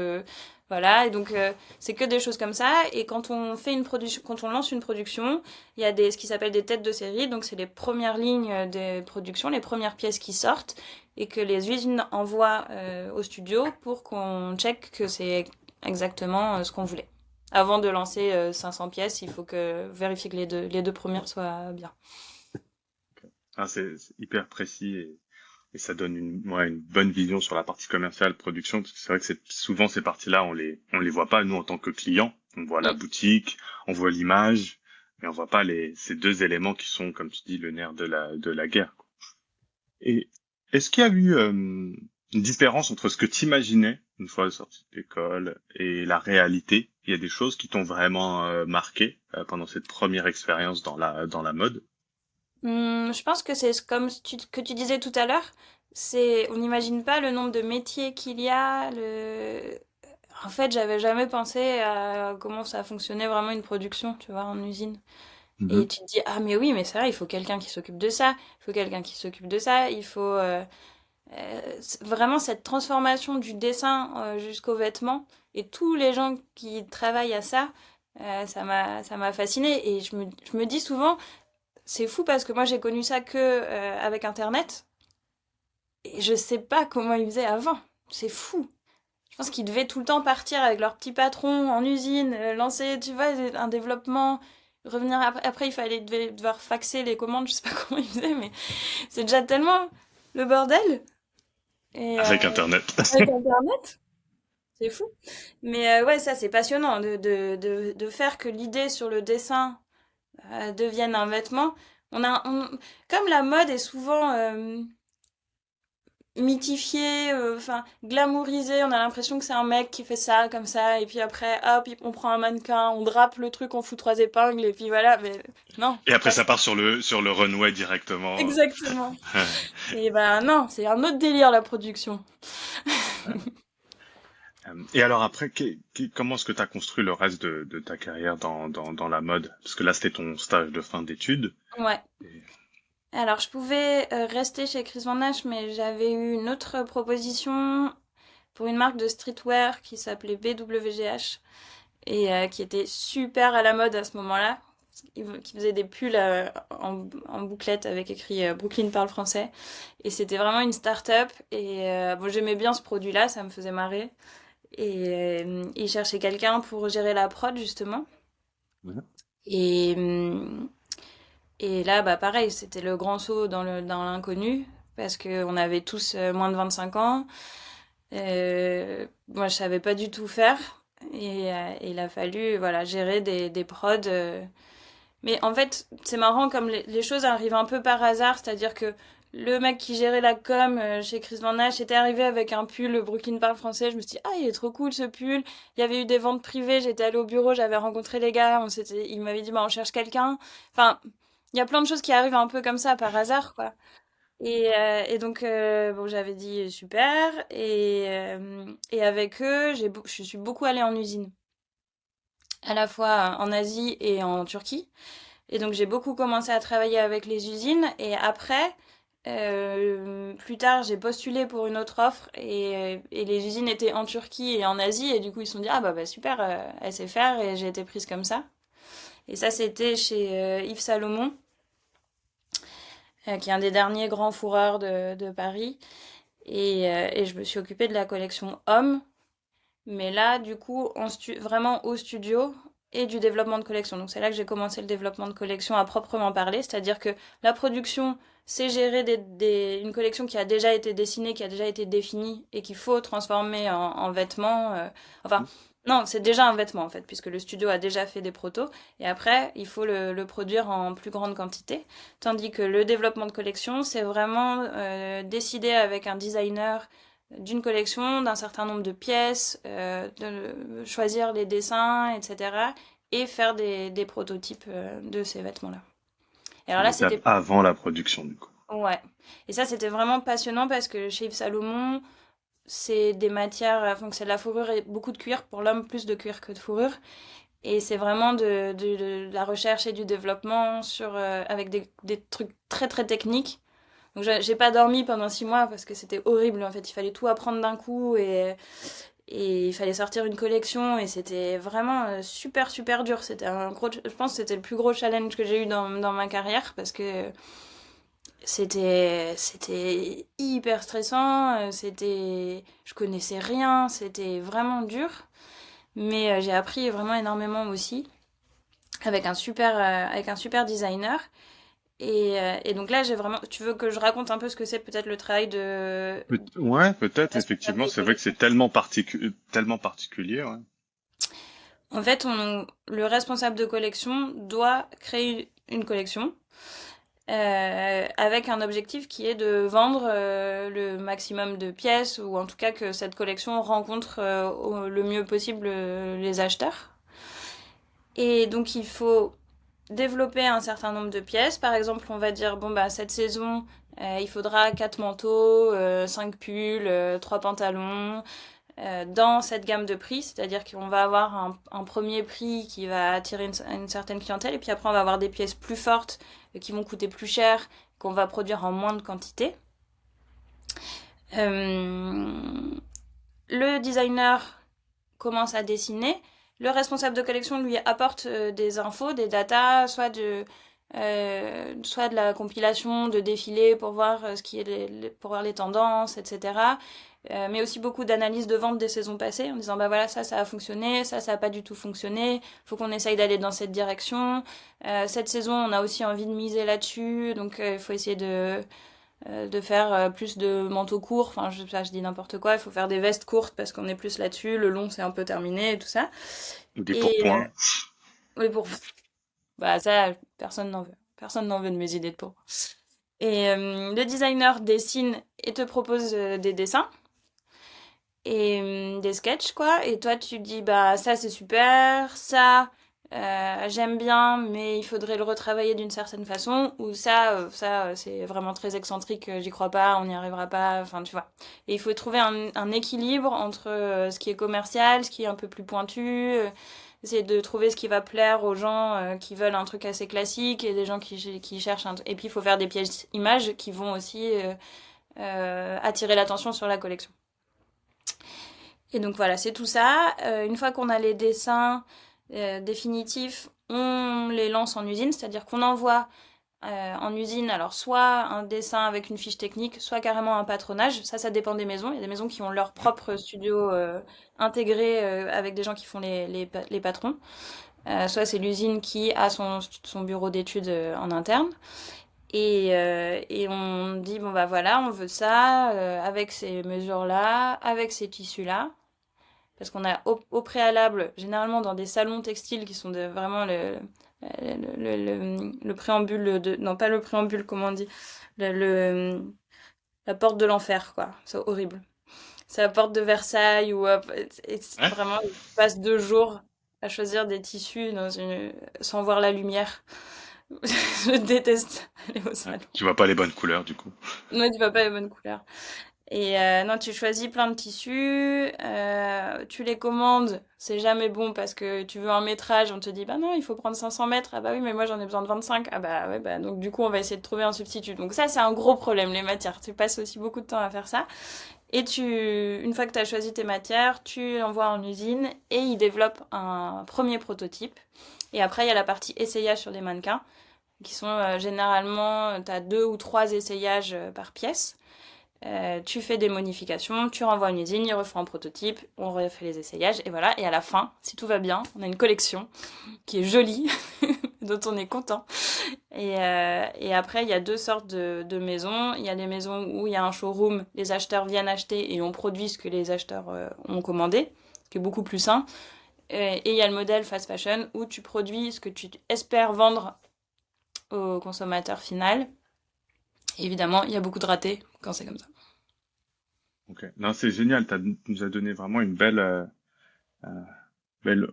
voilà, et donc c'est que des choses comme ça. Et quand on fait une production, quand on lance une production, il y a ce qui s'appelle des têtes de série, donc c'est les premières lignes des productions, les premières pièces qui sortent et que les usines envoient au studio pour qu'on check que c'est exactement ce qu'on voulait. Avant de lancer 500 pièces, il faut vérifier que les deux premières soient bien.
Ah, c'est hyper précis et ça donne une bonne vision sur la partie commerciale, production, parce que c'est vrai que souvent ces parties-là, on les voit pas, nous, en tant que clients. On voit la
Mm.
boutique, on voit l'image, mais on voit pas ces deux éléments qui sont, comme tu dis, le nerf de la guerre, quoi. Et est-ce qu'il y a eu une différence entre ce que tu imaginais une fois sorti de l'école et la réalité? Il y a des choses qui t'ont vraiment marqué pendant cette première expérience dans la mode?
Je pense que c'est comme que tu disais tout à l'heure. On n'imagine pas le nombre de métiers qu'il y a. En fait, j'avais jamais pensé à comment ça fonctionnait vraiment une production, tu vois, en usine. Et
Mhm.
tu te dis, ah mais oui, mais c'est vrai, il faut quelqu'un qui s'occupe de ça, il faut quelqu'un qui s'occupe de ça, il faut vraiment cette transformation du dessin jusqu'aux vêtements et tous les gens qui travaillent à ça, ça m'a fascinée. Et je me dis souvent, c'est fou parce que moi j'ai connu ça que avec Internet et je sais pas comment ils faisaient avant. C'est fou. Je pense qu'ils devaient tout le temps partir avec leur petit patron en usine, lancer, tu vois, un développement, revenir après. Après, devoir faxer les commandes, je sais pas comment ils faisaient, mais c'est déjà tellement le bordel. Et
Avec Internet.
avec Internet, c'est fou. Mais ouais, ça c'est passionnant de faire que l'idée sur le dessin devienne un vêtement. Comme la mode est souvent mythifié, enfin glamourisé. On a l'impression que c'est un mec qui fait ça comme ça, et puis après, hop, on prend un mannequin, on drape le truc, on fout 3 épingles, et puis voilà. Mais non,
Et après,
pas
ça
ça.
part sur le runway directement.
Exactement. Et ben non, c'est un autre délire la production.
Et alors après, comment est-ce que tu as construit le reste de ta carrière dans la mode? Parce que là, c'était ton stage de fin d'études.
Ouais.
Et-
Alors je pouvais rester chez Chris Van Nash, mais j'avais eu une autre proposition pour une marque de streetwear qui s'appelait BWGH et qui était super à la mode à ce moment-là, qui faisait des pulls en bouclette avec écrit Brooklyn parle français. Et c'était vraiment une start-up. Et bon, j'aimais bien ce produit-là, ça me faisait marrer. Et ils cherchaient quelqu'un pour gérer la prod, justement.
Mhm.
Et, et là, bah pareil, c'était le grand saut dans l'inconnu, parce qu'on avait tous moins de 25 ans. Moi, je savais pas du tout faire. Et il a fallu voilà, gérer des prods. Mais en fait, c'est marrant comme les choses arrivent un peu par hasard. C'est-à-dire que le mec qui gérait la com chez Chris Van Nash était arrivé avec un pull Brooklyn Parle français. Je me suis dit, ah, il est trop cool ce pull. Il y avait eu des ventes privées. J'étais allée au bureau, j'avais rencontré les gars. Il m'avait dit, bah, on cherche quelqu'un. Enfin, il y a plein de choses qui arrivent un peu comme ça par hasard, quoi. Et donc, bon, j'avais dit super. Et avec eux, je suis beaucoup allée en usine, à la fois en Asie et en Turquie. Et donc, j'ai beaucoup commencé à travailler avec les usines. Et après, plus tard, j'ai postulé pour une autre offre. Et les usines étaient en Turquie et en Asie. Et du coup, ils se sont dit, ah bah super, elle sait faire. Et j'ai été prise comme ça. Et ça, c'était chez Yves Salomon, qui est un des derniers grands fourreurs de Paris. Et je me suis occupée de la collection homme, mais là, du coup, vraiment au studio et du développement de collection. Donc c'est là que j'ai commencé le développement de collection à proprement parler, c'est-à-dire que la production, c'est gérer une collection qui a déjà été dessinée, qui a déjà été définie et qu'il faut transformer en vêtements. Enfin, non, c'est déjà un vêtement en fait, puisque le studio a déjà fait des protos et après, il faut le produire en plus grande quantité. Tandis que le développement de collection, c'est vraiment décider avec un designer d'une collection, d'un certain nombre de pièces, de choisir les dessins, etc. Et faire des prototypes de ces vêtements-là. Et
C'est
alors là,
l'étape
c'était...
avant la production, du coup.
Ouais. Et ça, c'était vraiment passionnant parce que chez Yves Salomon, c'est des matières, donc c'est de la fourrure et beaucoup de cuir, pour l'homme plus de cuir que de fourrure. Et c'est vraiment de la recherche et du développement avec des trucs très très techniques. Donc j'ai pas dormi pendant 6 mois parce que c'était horrible. En fait, il fallait tout apprendre d'un coup et il fallait sortir une collection et c'était vraiment super super dur. C'était je pense que c'était le plus gros challenge que j'ai eu dans ma carrière parce que c'était hyper stressant. Je connaissais rien. C'était vraiment dur. Mais j'ai appris vraiment énormément aussi avec un super designer. Et donc là, j'ai vraiment. Tu veux que je raconte un peu ce que c'est peut-être le travail de
Ouais, peut-être,
responsable
effectivement.
de
C'est vrai que c'est
collection.
tellement particulier, ouais.
En fait, le responsable de collection doit créer une collection avec un objectif qui est de vendre le maximum de pièces ou en tout cas que cette collection rencontre le mieux possible les acheteurs. Et donc il faut développer un certain nombre de pièces. Par exemple, on va dire, bon, bah, cette saison, il faudra 4 manteaux, 5 pulls, 3 pantalons, dans cette gamme de prix. C'est-à-dire qu'on va avoir un premier prix qui va attirer une certaine clientèle, et puis après, on va avoir des pièces plus fortes qui vont coûter plus cher, qu'on va produire en moins de quantité. Euh, le designer commence à dessiner. Le responsable de collection lui apporte des infos, des datas, soit de la compilation de défilés pour voir pour voir les tendances, etc. Mais aussi beaucoup d'analyses de vente des saisons passées en disant bah voilà ça a fonctionné, ça a pas du tout fonctionné, faut qu'on essaye d'aller dans cette direction. Cette saison on a aussi envie de miser là-dessus, donc il faut essayer de faire plus de manteaux courts, enfin je dis n'importe quoi, il faut faire des vestes courtes parce qu'on est plus là-dessus, le long c'est un peu terminé et tout ça.
Des
Et
pourpoints.
oui, bah ça, personne n'en veut de mes idées de peau. Et le designer dessine et te propose des dessins et des sketchs, quoi. Et toi, tu dis, bah, ça, c'est super, ça, j'aime bien, mais il faudrait le retravailler d'une certaine façon. Ou ça, c'est vraiment très excentrique, j'y crois pas, on n'y arrivera pas, enfin, tu vois. Et il faut trouver un équilibre entre ce qui est commercial, ce qui est un peu plus pointu, essayer de trouver ce qui va plaire aux gens qui veulent un truc assez classique et des gens qui cherchent un... Et puis, il faut faire des pièges images qui vont aussi attirer l'attention sur la collection. Et donc voilà, c'est tout ça. Une fois qu'on a les dessins définitifs, on les lance en usine, c'est-à-dire qu'on envoie en usine, alors soit un dessin avec une fiche technique, soit carrément un patronage. Ça dépend des maisons. Il y a des maisons qui ont leur propre studio intégré avec des gens qui font les patrons. Soit c'est l'usine qui a son bureau d'études en interne. Et on dit, bon bah voilà, on veut ça, avec ces mesures-là, avec ces tissus-là. Parce qu'on a au préalable, généralement dans des salons textiles qui sont vraiment le préambule de... Non, pas le préambule, comment on dit la porte de l'enfer, quoi. C'est horrible. C'est la porte de Versailles où
Ouais.
vraiment, tu passes 2 jours à choisir des tissus sans voir la lumière. Je déteste aller au
Ouais.
salon.
Tu vois pas les bonnes couleurs, du coup.
Non, tu vois pas les bonnes couleurs. Et non, tu choisis plein de tissus, tu les commandes, c'est jamais bon parce que tu veux un métrage, on te dit bah non, il faut prendre 500 mètres, ah bah oui, mais moi j'en ai besoin de 25, ah bah ouais, bah donc du coup on va essayer de trouver un substitut. Donc ça, c'est un gros problème, les matières, tu passes aussi beaucoup de temps à faire ça. Et une fois que tu as choisi tes matières, tu l'envoies en usine et ils développent un premier prototype. Et après, il y a la partie essayage sur des mannequins qui sont généralement, tu as 2 ou 3 essayages par pièce. Tu fais des modifications, tu renvoies à une usine, ils refont un prototype, on refait les essayages, et voilà. Et à la fin, si tout va bien, on a une collection qui est jolie, dont on est content. Et après, il y a 2 sortes de maisons. Il y a les maisons où il y a un showroom, les acheteurs viennent acheter et on produit ce que les acheteurs ont commandé, ce qui est beaucoup plus sain. Et il y a le modèle fast fashion où tu produis ce que tu espères vendre au consommateur final. Et évidemment, il y a beaucoup de ratés quand c'est comme ça.
Ok. Non, c'est génial. Tu nous as donné vraiment une euh, belle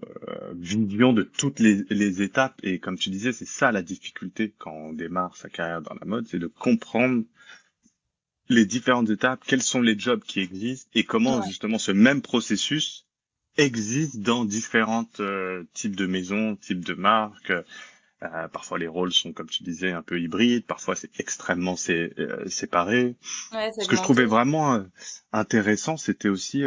vision de toutes les étapes. Et comme tu disais, c'est ça la difficulté quand on démarre sa carrière dans la mode, c'est de comprendre les différentes étapes, quels sont les jobs qui existent et comment
Ouais.
justement ce même processus existe dans différentes types de maisons, types de marques. Parfois les rôles sont, comme tu disais, un peu hybrides, parfois c'est extrêmement séparé.
Ouais,
Ce que je trouvais
segmenté.
vraiment intéressant, c'était aussi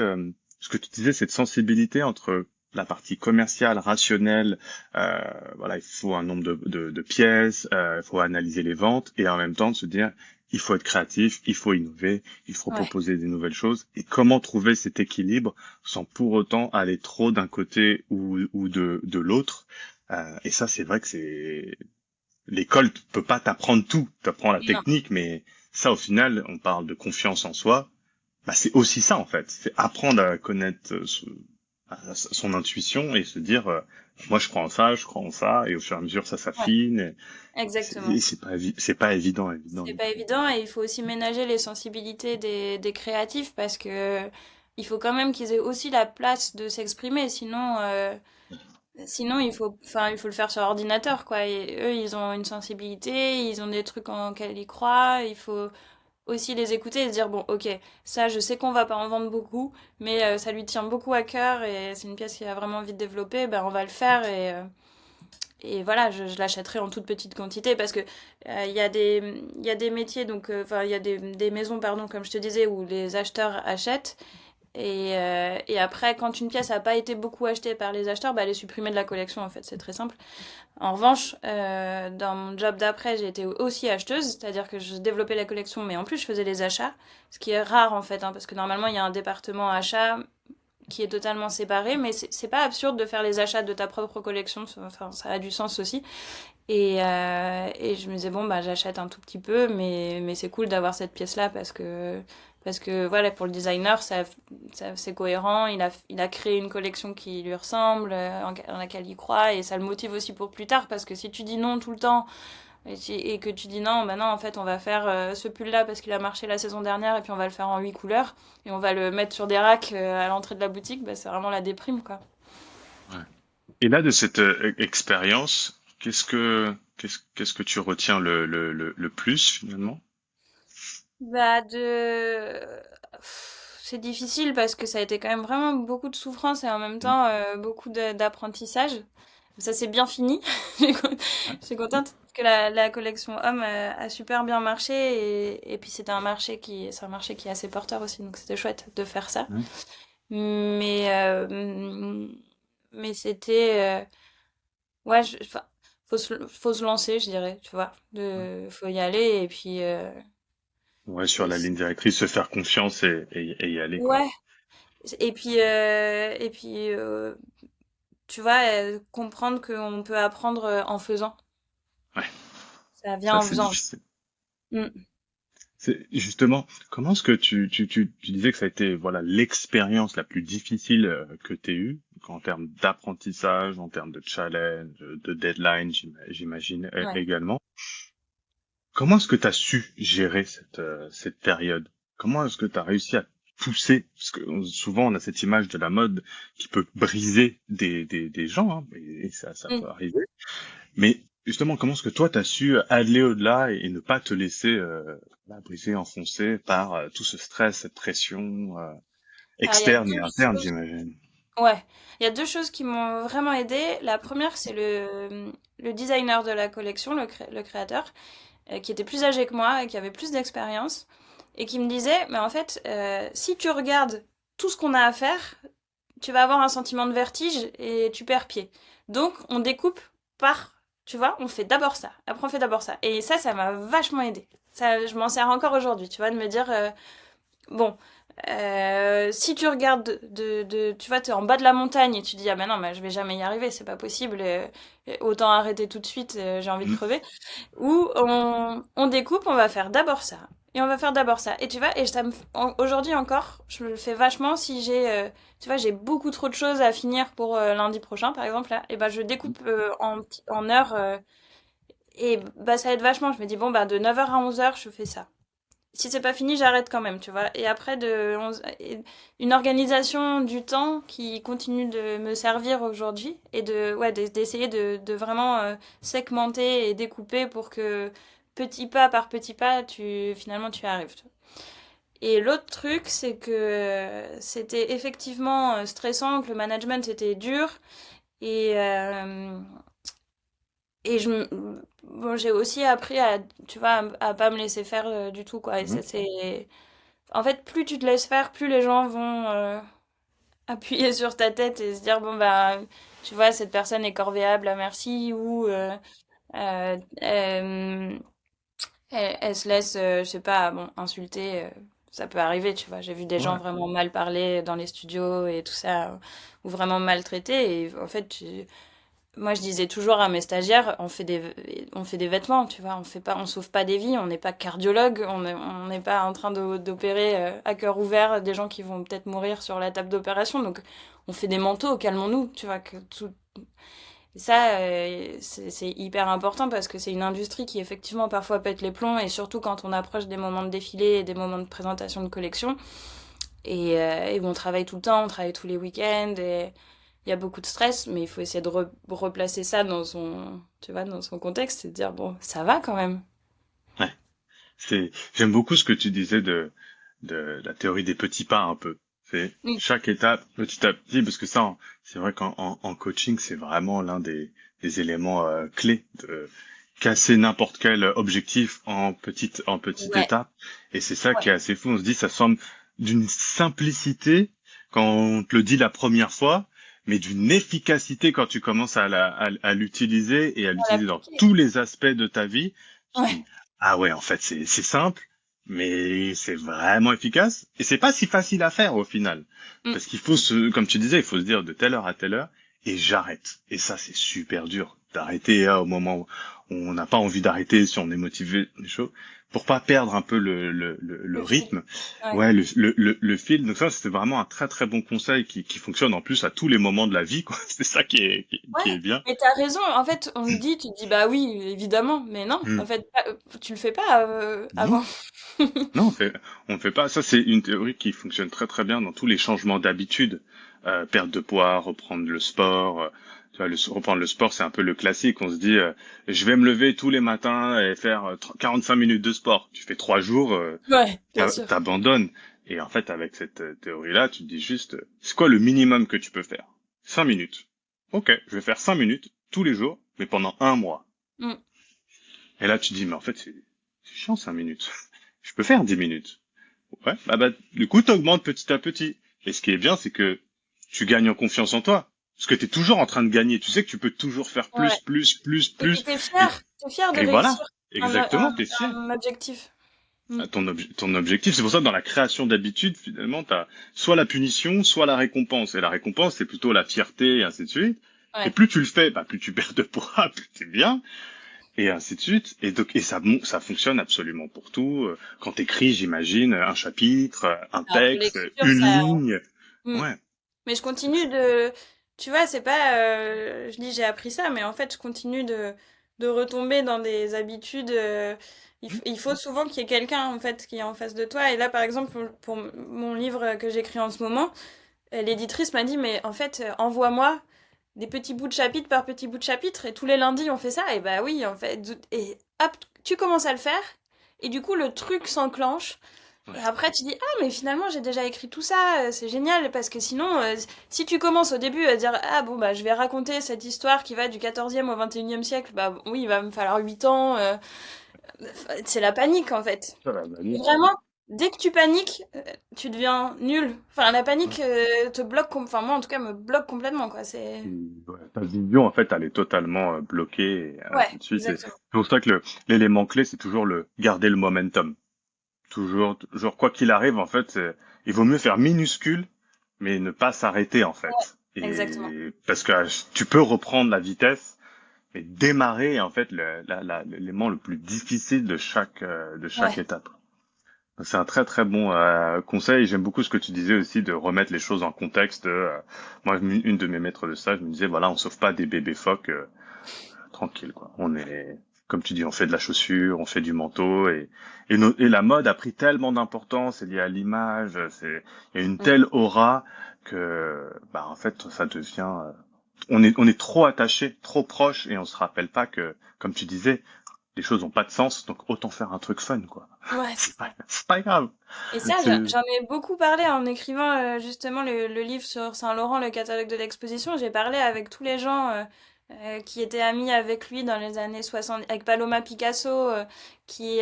ce que tu disais, cette sensibilité entre la partie commerciale, rationnelle, voilà, il faut un nombre de pièces, il faut analyser les ventes, et en même temps de se dire, il faut être créatif, il faut innover, il faut
Ouais.
proposer des nouvelles choses, et comment trouver cet équilibre sans pour autant aller trop d'un côté ou de l'autre. Et ça, c'est vrai que c'est l'école peut pas t'apprendre tout, t'apprends la
Non.
technique, mais ça, au final, on parle de confiance en soi. Bah, c'est aussi ça, en fait. C'est apprendre à connaître son intuition et se dire, moi, je crois en ça, et au fur et à mesure, ça
Ouais,
s'affine.
exactement.
C'est pas évident,
C'est
du
pas
tout.
évident et il faut aussi ménager les sensibilités des créatifs parce que il faut quand même qu'ils aient aussi la place de s'exprimer. Sinon il faut le faire sur ordinateur, quoi. Et eux, ils ont une sensibilité, ils ont des trucs en lesquels ils croient. Il faut aussi les écouter et se dire, bon, ok, ça, je sais qu'on va pas en vendre beaucoup, mais ça lui tient beaucoup à cœur et c'est une pièce qui a vraiment envie de développer, ben on va le faire et voilà, je l'achèterai en toute petite quantité parce que il y a des métiers, donc, enfin, il y a des maisons, pardon, comme je te disais, où les acheteurs achètent. Et après, quand une pièce n'a pas été beaucoup achetée par les acheteurs, bah, elle est supprimée de la collection, en fait, c'est très simple. En revanche, dans mon job d'après, j'ai été aussi acheteuse, c'est-à-dire que je développais la collection, mais en plus, je faisais les achats, ce qui est rare, en fait, hein, parce que normalement, il y a un département achat qui est totalement séparé, mais c'est pas absurde de faire les achats de ta propre collection, enfin, ça a du sens aussi. Et je me disais, bon, bah, j'achète un tout petit peu, mais c'est cool d'avoir cette pièce-là parce que voilà, pour le designer, c'est cohérent. Il a créé une collection qui lui ressemble, en laquelle il croit, et ça le motive aussi pour plus tard parce que si tu dis non tout le temps, et que tu dis non, bah non, en fait, on va faire ce pull-là parce qu'il a marché la saison dernière et puis on va le faire en 8 couleurs et on va le mettre sur des racks à l'entrée de la boutique, bah, c'est vraiment la déprime, quoi.
Ouais. Et là, de cette expérience, qu'est-ce que tu retiens le plus finalement?
Bah, c'est difficile parce que ça a été quand même vraiment beaucoup de souffrance et en même
Mm.
temps beaucoup d'apprentissage. Ça s'est bien fini. Je suis con- je suis contente parce que la collection homme a super bien marché et puis c'est un marché qui est assez porteur aussi, donc c'était chouette de faire ça.
Ouais.
Mais, euh, mais c'était, ouais, enfin, faut se lancer, je dirais, tu vois. Faut y aller et puis,
Ouais, sur
et
la ligne directrice, se faire confiance et y aller, quoi.
ouais. Et puis tu vois, comprendre qu'on peut apprendre en faisant.
Ouais,
Ça vient
ça
en
c'est
faisant.
difficile.
Mm.
C'est justement, comment est-ce que tu disais que ça a été voilà l'expérience la plus difficile que tu eue en termes d'apprentissage, en termes de challenge, de deadline, j'imagine
Ouais.
également. Comment est-ce que tu as su gérer cette période? Comment est-ce que tu as réussi à pousser? Parce que souvent on a cette image de la mode qui peut briser des gens, hein, et ça
Mm.
peut arriver. Mais justement, comment est-ce que toi, t'as su aller au-delà et ne pas te laisser voilà, briser, enfoncer par tout ce stress, cette pression
Alors, il y a
externe et
deux
interne,
choses.
j'imagine.
Ouais, il y a deux choses qui m'ont vraiment aidée. La première, c'est le designer de la collection, le créateur, qui était plus âgé que moi et qui avait plus d'expérience, et qui me disait, mais en fait, si tu regardes tout ce qu'on a à faire, tu vas avoir un sentiment de vertige et tu perds pied. Donc, on découpe par, tu vois, on fait d'abord ça, après on fait d'abord ça. Et ça m'a vachement aidé. Ça, je m'en sers encore aujourd'hui, tu vois, de me dire, bon, si tu regardes tu vois, t'es en bas de la montagne et tu dis, ah ben non, mais je vais jamais y arriver, c'est pas possible, autant arrêter tout de suite, j'ai envie de
Mm.
crever. Ou on découpe, on va faire d'abord ça. Et on va faire d'abord ça. Et tu vois, aujourd'hui encore, je me le fais vachement si tu vois, j'ai beaucoup trop de choses à finir pour lundi prochain, par exemple, là. Et ben, je découpe en heures, et bah, ça aide vachement. Je me dis, bon, bah, de 9h à 11h, je fais ça. Si c'est pas fini, j'arrête quand même, tu vois. Et après, une organisation du temps qui continue de me servir aujourd'hui et ouais, d'essayer de vraiment segmenter et découper pour que petit pas par petit pas, finalement, tu y arrives. Tu vois. Et l'autre truc, c'est que c'était effectivement stressant, que le management était dur et, euh, bon, j'ai aussi appris tu vois, à pas me laisser faire du tout, quoi. Et
Mhm.
ça, c'est en fait, plus tu te laisses faire, plus les gens vont appuyer sur ta tête et se dire, bon, bah, tu vois, cette personne est corvéable à merci, ou euh, euh, elle se laisse, je sais pas, bon, insulter. Ça peut arriver, tu vois. J'ai vu des gens
Ouais.
vraiment mal parler dans les studios et tout ça, ou vraiment maltraités. Et en fait, moi, je disais toujours à mes stagiaires, on fait des vêtements, tu vois, on sauve pas des vies, on n'est pas cardiologue, on n'est pas en train d'opérer à cœur ouvert des gens qui vont peut-être mourir sur la table d'opération. Donc, on fait des manteaux, calmons-nous, tu vois, que tout ça, c'est hyper important parce que c'est une industrie qui effectivement parfois pète les plombs et surtout quand on approche des moments de défilé et des moments de présentation de collection. Et on travaille tout le temps, on travaille tous les week-ends et il y a beaucoup de stress, mais il faut essayer de replacer ça dans tu vois, dans son contexte et de dire, bon, ça va quand même.
Ouais. J'aime beaucoup ce que tu disais de la théorie des petits pas un peu. C'est
Oui,
chaque étape petit à petit, parce que ça, c'est vrai qu'en coaching, c'est vraiment l'un des éléments clés de casser n'importe quel objectif en petite
ouais,
étape. Et c'est ça qui
ouais.
est assez fou. On se dit, ça semble d'une simplicité quand on te le dit la première fois, mais d'une efficacité quand tu commences à l'utiliser et à
On
l'utiliser dans
l'appliquer.
tous les aspects de ta vie. Tu te
Ouais.
dis, ah ouais, en fait, c'est simple, mais c'est vraiment efficace. Et c'est pas si facile à faire au final.
Mm.
Parce qu'il faut comme tu disais, il faut se dire de telle heure à telle heure, et j'arrête. Et ça, c'est super dur d'arrêter au moment où on n'a pas envie d'arrêter si on est motivé, des choses. pour pas perdre un peu le
Le fil.
rythme.
Ouais.
Ouais, le fil. Donc ça, c'était vraiment un très très bon conseil qui fonctionne en plus à tous les moments de la vie, quoi. C'est ça qui
Ouais,
est bien.
mais t'as raison. En fait, on te dit, tu te dis, bah oui, évidemment, mais non,
Hmm.
en fait, tu le fais pas
Non,
avant.
non, on fait pas. Ça, c'est une théorie qui fonctionne très très bien dans tous les changements d'habitude. Perte de poids, reprendre le sport. Tu vois, reprendre le sport, c'est un peu le classique. On se dit, je vais me lever tous les matins et faire 45 minutes de sport. Tu fais 3 jours,
Ouais, bien sûr.
t'abandonnes. Et en fait, avec cette théorie-là, tu te dis juste, c'est quoi le minimum que tu peux faire? 5 minutes. Ok, je vais faire 5 minutes tous les jours, mais pendant un mois.
Mm.
Et là, tu te dis, mais en fait, c'est chiant 5 minutes. Je peux faire 10 minutes. Ouais, du coup, t'augmentes petit à petit. Et ce qui est bien, c'est que tu gagnes en confiance en toi. Parce que t'es toujours en train de gagner. Tu sais que tu peux toujours faire
Ouais.
plus, plus, plus,
Et puis
plus. Et,
t'es fier de
et voilà.
réussir
Exactement, t'es fier.
un objectif. Mm.
À ton objectif. C'est pour ça que dans la création d'habitudes, finalement, t'as soit la punition, soit la récompense. Et la récompense, c'est plutôt la fierté et ainsi de suite. Et
Ouais.
plus tu le fais, plus tu perds de poids, plus c'est bien. Et ainsi de suite. Et donc, ça fonctionne absolument pour tout. Quand t'écris, j'imagine, un chapitre, un
Alors que
texte,
l'écriture,
une
ça.
ligne.
Mm.
Ouais.
Mais je continue de. Tu vois, c'est pas. Je dis j'ai appris ça, mais en fait, je continue de retomber dans des habitudes. Il faut souvent qu'il y ait quelqu'un, en fait, qui est en face de toi. Et là, par exemple, pour mon livre que j'écris en ce moment, l'éditrice m'a dit, mais en fait, envoie-moi des petits bouts de chapitre par petits bouts de chapitre. Et tous les lundis, on fait ça. Et bah oui, en fait. Et hop, tu commences à le faire. Et du coup, le truc s'enclenche. Et
Ouais.
après, tu dis, ah, mais finalement, j'ai déjà écrit tout ça, c'est génial, parce que sinon, si tu commences au début à dire, ah bon, bah, je vais raconter cette histoire qui va du 14e au 21e siècle, bah oui, il va me falloir 8 ans, c'est la panique, en fait.
Ça va,
Et
Malik.
vraiment, dès que tu paniques, tu deviens nul. Enfin, la
Ouais.
panique te bloque, enfin, moi, en tout cas, me bloque complètement, quoi, c'est...
Ouais. Ta vision, en fait, elle est totalement bloquée et
Ouais,
ainsi de suite. Et c'est
exactement.
pour ça que l'élément clé, c'est toujours garder le momentum. Toujours, toujours, quoi qu'il arrive, en fait, il vaut mieux faire minuscule, mais ne pas s'arrêter, en
Ouais,
fait.
exactement.
Et parce que tu peux reprendre la vitesse, mais démarrer, en fait, l'élément le plus difficile de chaque
Ouais.
étape. C'est un très très bon conseil. J'aime beaucoup ce que tu disais aussi de remettre les choses en contexte. Moi, une de mes maîtres de stage me disait, voilà, on sauve pas des bébés phoques tranquille, quoi. On est, comme tu dis, on fait de la chaussure, on fait du manteau et la mode a pris tellement d'importance, c'est lié à l'image, il y a une
Mm.
telle aura que, en fait, ça devient, on est trop attaché, trop proche et on se rappelle pas que, comme tu disais, les choses n'ont pas de sens, donc autant faire un truc fun, quoi.
Ouais, c'est ça.
C'est pas grave.
Et ça,
C'est,
j'en ai beaucoup parlé en écrivant justement le livre sur Saint-Laurent, le catalogue de l'exposition. J'ai parlé avec tous les gens qui étaient amis avec lui dans les années 60, avec Paloma Picasso, qui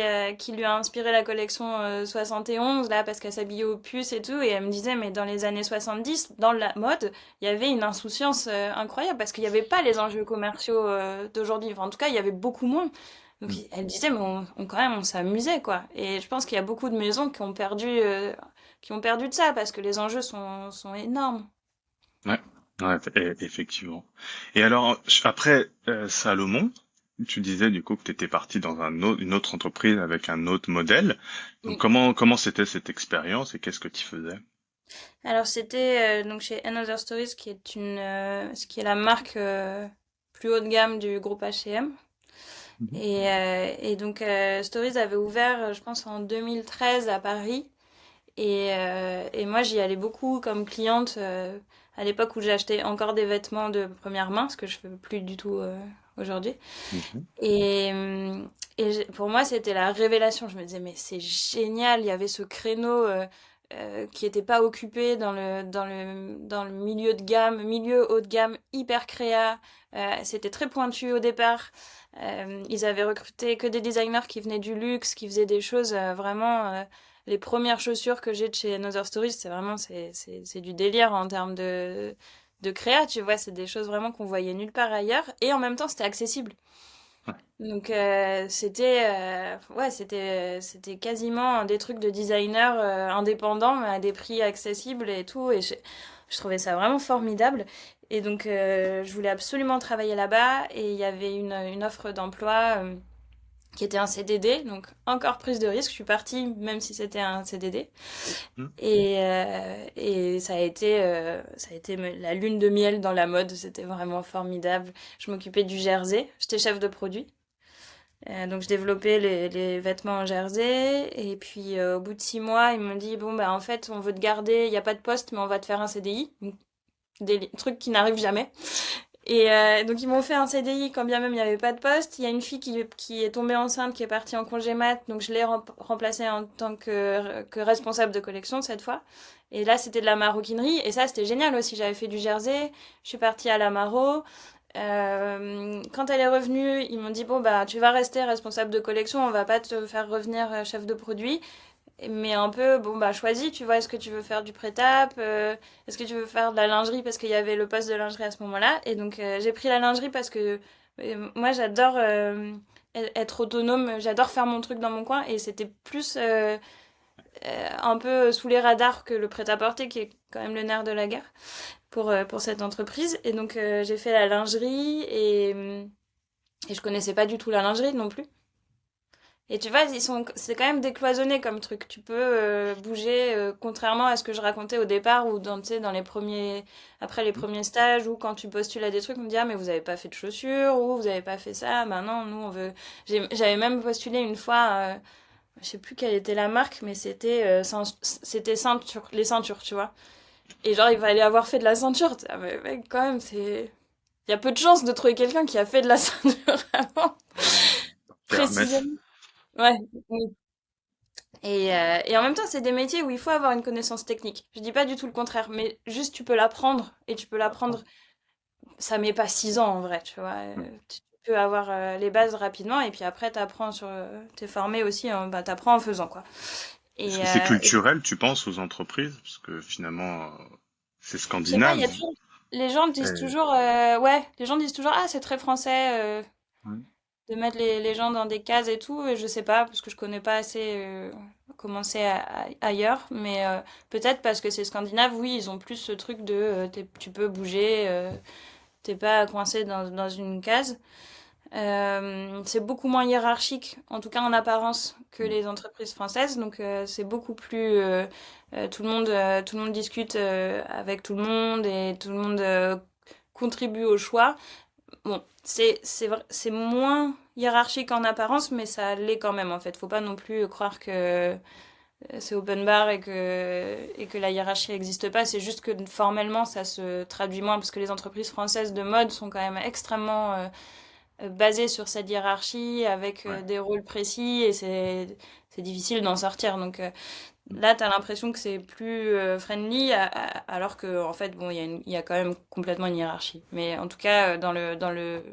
lui a inspiré la collection 71, là, parce qu'elle s'habillait aux puces et tout. Et elle me disait, mais dans les années 70, dans la mode, il y avait une insouciance incroyable, parce qu'il n'y avait pas les enjeux commerciaux d'aujourd'hui. Enfin, en tout cas, il y avait beaucoup moins. Donc elle disait, mais quand même, on s'amusait, quoi. Et je pense qu'il y a beaucoup de maisons qui ont perdu de ça, parce que les enjeux sont énormes.
ouais, ouais, effectivement. Et alors, après Salomon, tu disais du coup que tu étais parti dans une autre entreprise avec un autre modèle. Donc
Oui.
comment c'était cette expérience et qu'est-ce que tu faisais?
Alors c'était donc chez Another Stories, ce qui est la marque plus haut de gamme du groupe H&M.
Mhm.
Et donc Stories avait ouvert, je pense, en 2013 à Paris. Et moi, j'y allais beaucoup comme cliente à l'époque où j'achetais encore des vêtements de première main, ce que je fais plus du tout aujourd'hui.
Mhm.
Pour moi, c'était la révélation. Je me disais, mais c'est génial, il y avait ce créneau qui n'était pas occupé dans le milieu de gamme, milieu haut de gamme, hyper créa. C'était très pointu au départ. Ils avaient recruté que des designers qui venaient du luxe, qui faisaient des choses vraiment... les premières chaussures que j'ai de chez Another Stories, c'est vraiment c'est du délire en termes de créa, tu vois, c'est des choses vraiment qu'on voyait nulle part ailleurs et en même temps c'était accessible.
Ouais,
Donc c'était quasiment des trucs de designer indépendants mais à des prix accessibles et tout et je trouvais ça vraiment formidable et donc je voulais absolument travailler là-bas et il y avait une offre d'emploi qui était un CDD, donc encore prise de risque. Je suis partie même si c'était un CDD.
Mhm.
Et ça a été la lune de miel dans la mode. C'était vraiment formidable. Je m'occupais du jersey. J'étais chef de produit. Donc je développais les vêtements en jersey. Et puis au bout de 6 mois, ils m'ont dit, bon, bah en fait, on veut te garder. Il n'y a pas de poste, mais on va te faire un CDI. Donc, des trucs qui n'arrivent jamais. Et donc ils m'ont fait un CDI quand bien même il n'y avait pas de poste. Il y a une fille qui est tombée enceinte, qui est partie en congé mat, donc je l'ai remplacée en tant que responsable de collection cette fois. Et là c'était de la maroquinerie, et ça c'était génial aussi. J'avais fait du jersey, je suis partie à la Maro. Quand elle est revenue, ils m'ont dit bon bah tu vas rester responsable de collection, on va pas te faire revenir chef de produit. Mais un peu, bon, bah, choisis, tu vois, est-ce que tu veux faire du prêt-à-porter, est-ce que tu veux faire de la lingerie parce qu'il y avait le poste de lingerie à ce moment-là. Et donc, j'ai pris la lingerie parce que moi, j'adore être autonome, j'adore faire mon truc dans mon coin et c'était plus un peu sous les radars que le prêt-à-porter qui est quand même le nerf de la guerre pour cette entreprise. Et donc, j'ai fait la lingerie et je connaissais pas du tout la lingerie non plus. Et tu vois, c'est quand même décloisonné comme truc. Tu peux bouger, contrairement à ce que je racontais au départ, ou dans, tu sais, après les premiers stages, ou quand tu postules à des trucs, on me dit, ah, mais vous avez pas fait de chaussures, ou vous avez pas fait ça. Ben non, nous, on veut. J'avais même postulé une fois, je sais plus quelle était la marque, mais c'était les ceintures, tu vois. Et genre, il fallait avoir fait de la ceinture. Ah, mais mec, quand même, il y a peu de chances de trouver quelqu'un qui a fait de la ceinture avant.
Hermès.
Précisément. Ouais. Et en même temps, c'est des métiers où il faut avoir une connaissance technique. Je dis pas du tout le contraire, mais juste tu peux l'apprendre et tu peux l'apprendre. Ça met pas 6 ans en vrai, tu vois. Tu peux avoir les bases rapidement et puis après t'apprends t'es formé aussi, hein, bah t'apprends en faisant quoi.
Est-ce
Et,
que c'est culturel, tu penses, aux entreprises? Parce que finalement, c'est
je sais pas, il y
scandinave.
a toujours les gens disent
Et-
toujours ouais, les gens disent toujours ah c'est très français.
Ouais.
De mettre les gens dans des cases et tout, et je sais pas, parce que je connais pas assez comment c'est ailleurs, mais peut-être parce que c'est scandinave, oui, ils ont plus ce truc de tu peux bouger, t'es pas coincé dans une case. C'est beaucoup moins hiérarchique, en tout cas en apparence, que les entreprises françaises, donc c'est beaucoup plus tout le monde discute avec tout le monde et tout le monde contribue au choix. Bon, c'est moins hiérarchique en apparence, mais ça l'est quand même en fait. Faut pas non plus croire que c'est open bar et que la hiérarchie n'existe pas. C'est juste que formellement ça se traduit moins parce que les entreprises françaises de mode sont quand même extrêmement basées sur cette hiérarchie avec
Ouais.
des rôles précis et c'est difficile d'en sortir. Donc là, tu as l'impression que c'est plus friendly, alors que en fait, bon, il y a quand même complètement une hiérarchie. Mais en tout cas, dans le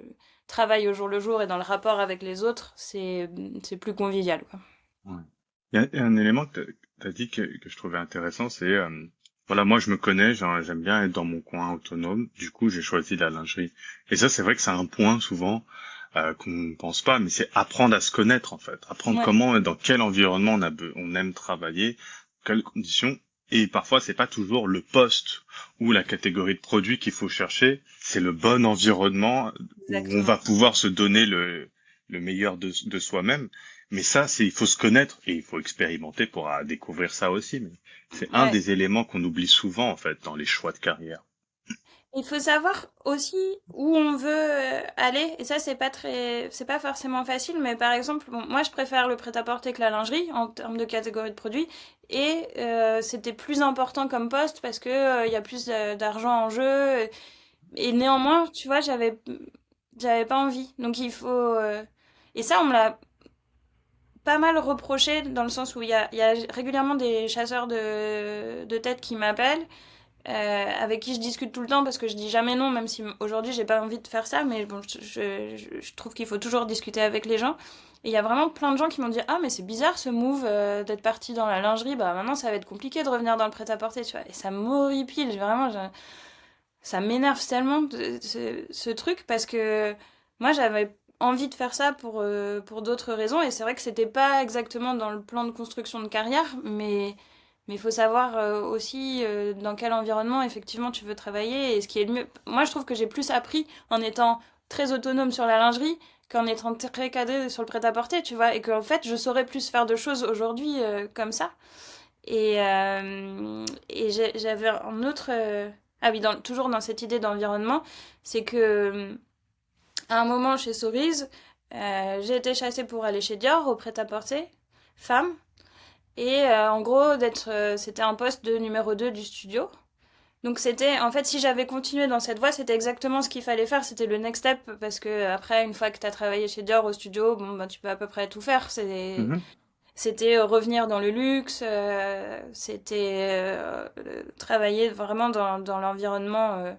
travail au jour le jour et dans le rapport avec les autres, c'est plus convivial, quoi.
Ouais. Il y a un élément que tu as dit que je trouvais intéressant, c'est voilà, moi je me connais, j'aime bien être dans mon coin autonome. Du coup, j'ai choisi la lingerie. Et ça, c'est vrai que c'est un point souvent qu'on ne pense pas, mais c'est apprendre à se connaître en fait, apprendre
Ouais,
comment, dans quel environnement on aime travailler, quelles conditions. Et parfois, c'est pas toujours le poste ou la catégorie de produits qu'il faut chercher, c'est le bon environnement où on
exactement.
va pouvoir se donner le meilleur de soi-même. Mais ça, il faut se connaître et il faut expérimenter pour découvrir ça aussi. Mais c'est un
Ouais.
des éléments qu'on oublie souvent, en fait, dans les choix de carrière.
Il faut savoir aussi où on veut aller, et ça c'est pas forcément facile, mais par exemple, bon, moi je préfère le prêt-à-porter que la lingerie en termes de catégorie de produits, et c'était plus important comme poste parce que il y a plus d'argent en jeu, et néanmoins, tu vois, j'avais pas envie. Donc il faut et ça on me l'a pas mal reproché dans le sens où il y a régulièrement des chasseurs de tête qui m'appellent avec qui je discute tout le temps parce que je dis jamais non, même si aujourd'hui j'ai pas envie de faire ça, mais bon, je trouve qu'il faut toujours discuter avec les gens. Et il y a vraiment plein de gens qui m'ont dit ah mais c'est bizarre ce move d'être parti dans la lingerie, bah maintenant ça va être compliqué de revenir dans le prêt-à-porter, tu vois. Et ça m'horripile, vraiment, ça m'énerve tellement ce truc parce que moi j'avais envie de faire ça pour d'autres raisons et c'est vrai que c'était pas exactement dans le plan de construction de carrière, mais il faut savoir aussi dans quel environnement effectivement tu veux travailler et ce qui est le mieux. Moi je trouve que j'ai plus appris en étant très autonome sur la lingerie qu'en étant très cadrée sur le prêt-à-porter, tu vois, et qu'en fait, je saurais plus faire de choses aujourd'hui comme ça. Et j'avais un autre... Ah oui, toujours dans cette idée d'environnement, c'est que à un moment chez Cerise, j'ai été chassée pour aller chez Dior au prêt-à-porter, femme. Et en gros, c'était un poste de numéro 2 du studio. Donc c'était, en fait, si j'avais continué dans cette voie, c'était exactement ce qu'il fallait faire, c'était le next step, parce que après, une fois que t'as travaillé chez Dior au studio, bon, bah, tu peux à peu près tout faire.
Mhm.
C'était revenir dans le luxe, c'était travailler vraiment dans l'environnement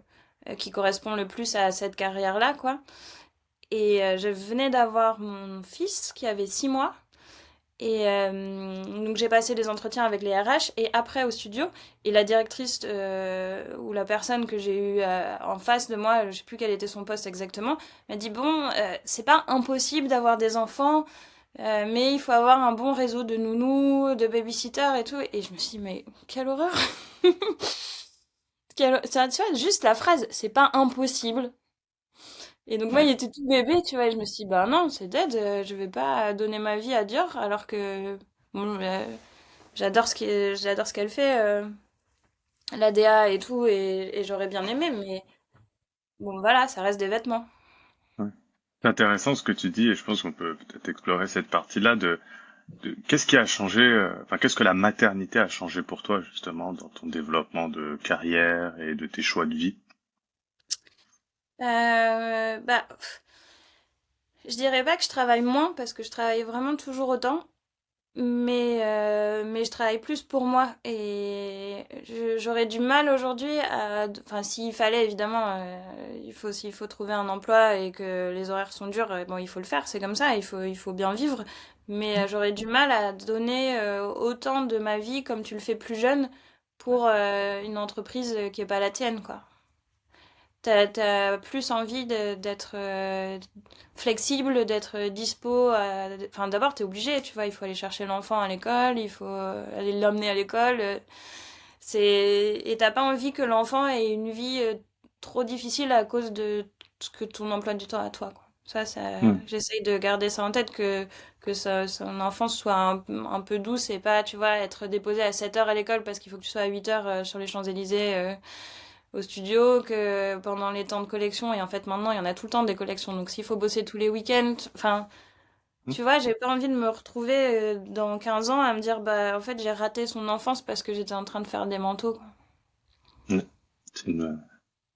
qui correspond le plus à cette carrière-là, quoi. Et je venais d'avoir mon fils qui avait 6 mois. Et donc j'ai passé les entretiens avec les RH et après au studio. Et la directrice ou la personne que j'ai eue en face de moi, je sais plus quel était son poste exactement, m'a dit bon, c'est pas impossible d'avoir des enfants, mais il faut avoir un bon réseau de nounous, de babysitters et tout. Et je me suis dit mais quelle horreur! Ça, tu vois, juste la phrase, c'est pas impossible. Et donc moi, il
Ouais.
était tout bébé, tu vois, et je me suis dit, bah non, c'est dead, je vais pas donner ma vie à Dior, alors que bon, j'adore ce qu'elle fait, la DA et tout, et j'aurais bien aimé, mais bon, voilà, ça reste des vêtements.
Ouais. C'est intéressant ce que tu dis et je pense qu'on peut peut-être explorer cette partie-là de qu'est-ce qui a changé, enfin qu'est-ce que la maternité a changé pour toi justement dans ton développement de carrière et de tes choix de vie.
Bah, je dirais pas que je travaille moins, parce que je travaille vraiment toujours autant, mais je travaille plus pour moi et j'aurais du mal aujourd'hui à... Enfin, s'il fallait, évidemment, s'il faut trouver un emploi et que les horaires sont durs, bon, il faut le faire, c'est comme ça, il faut bien vivre. Mais j'aurais du mal à donner autant de ma vie comme tu le fais plus jeune pour une entreprise qui est pas la tienne, quoi. T'as plus envie d'être flexible, d'être dispo. Enfin, d'abord, t'es obligé, tu vois, il faut aller chercher l'enfant à l'école, il faut aller l'emmener à l'école. Et t'as pas envie que l'enfant ait une vie trop difficile à cause de ce que ton emploi du temps à toi, quoi.
Hmm.
J'essaye de garder ça en tête, que son enfance soit un peu douce et pas, tu vois, être déposé à 7 heures à l'école parce qu'il faut que tu sois à 8 heures sur les Champs-Élysées au studio, que pendant les temps de collection, et en fait maintenant il y en a tout le temps des collections, donc s'il faut bosser tous les week-ends, enfin, tu vois, j'ai pas envie de me retrouver dans 15 ans à me dire, bah en fait j'ai raté son enfance parce que j'étais en train de faire des manteaux, quoi.
Hmm. C'est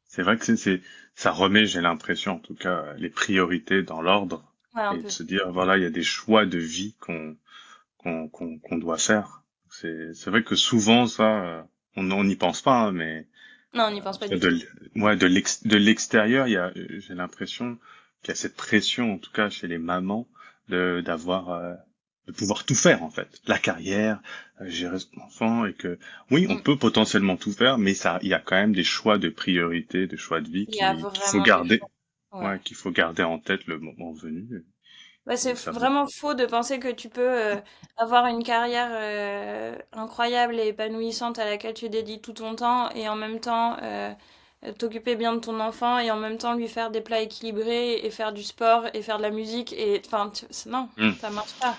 c'est vrai que ça remet, j'ai l'impression en tout cas, les priorités dans l'ordre
Ouais, un
et de
peu.
se dire voilà, il y a des choix de vie qu'on doit faire. C'est vrai que souvent ça, on n'y pense pas, hein, mais
Non, on n'y pense pas
soit
du tout.
moi de l'extérieur, j'ai l'impression qu'il y a cette pression, en tout cas chez les mamans, d'avoir de pouvoir tout faire en fait, la carrière, gérer son enfant et que oui, on
Mm.
peut potentiellement tout faire, mais ça, il y a quand même des choix de priorité, des choix de vie
Il y a
qu'il faut
vraiment des
garder,
choix. Ouais.
ouais, qu'il faut garder en tête le moment venu
Bah,
et
c'est
ça vaut.
vraiment faux de penser que tu peux avoir une carrière incroyable et épanouissante à laquelle tu dédies tout ton temps et en même temps t'occuper bien de ton enfant et en même temps lui faire des plats équilibrés et faire du sport et faire de la musique et enfin non,
Hmm.
ça marche pas.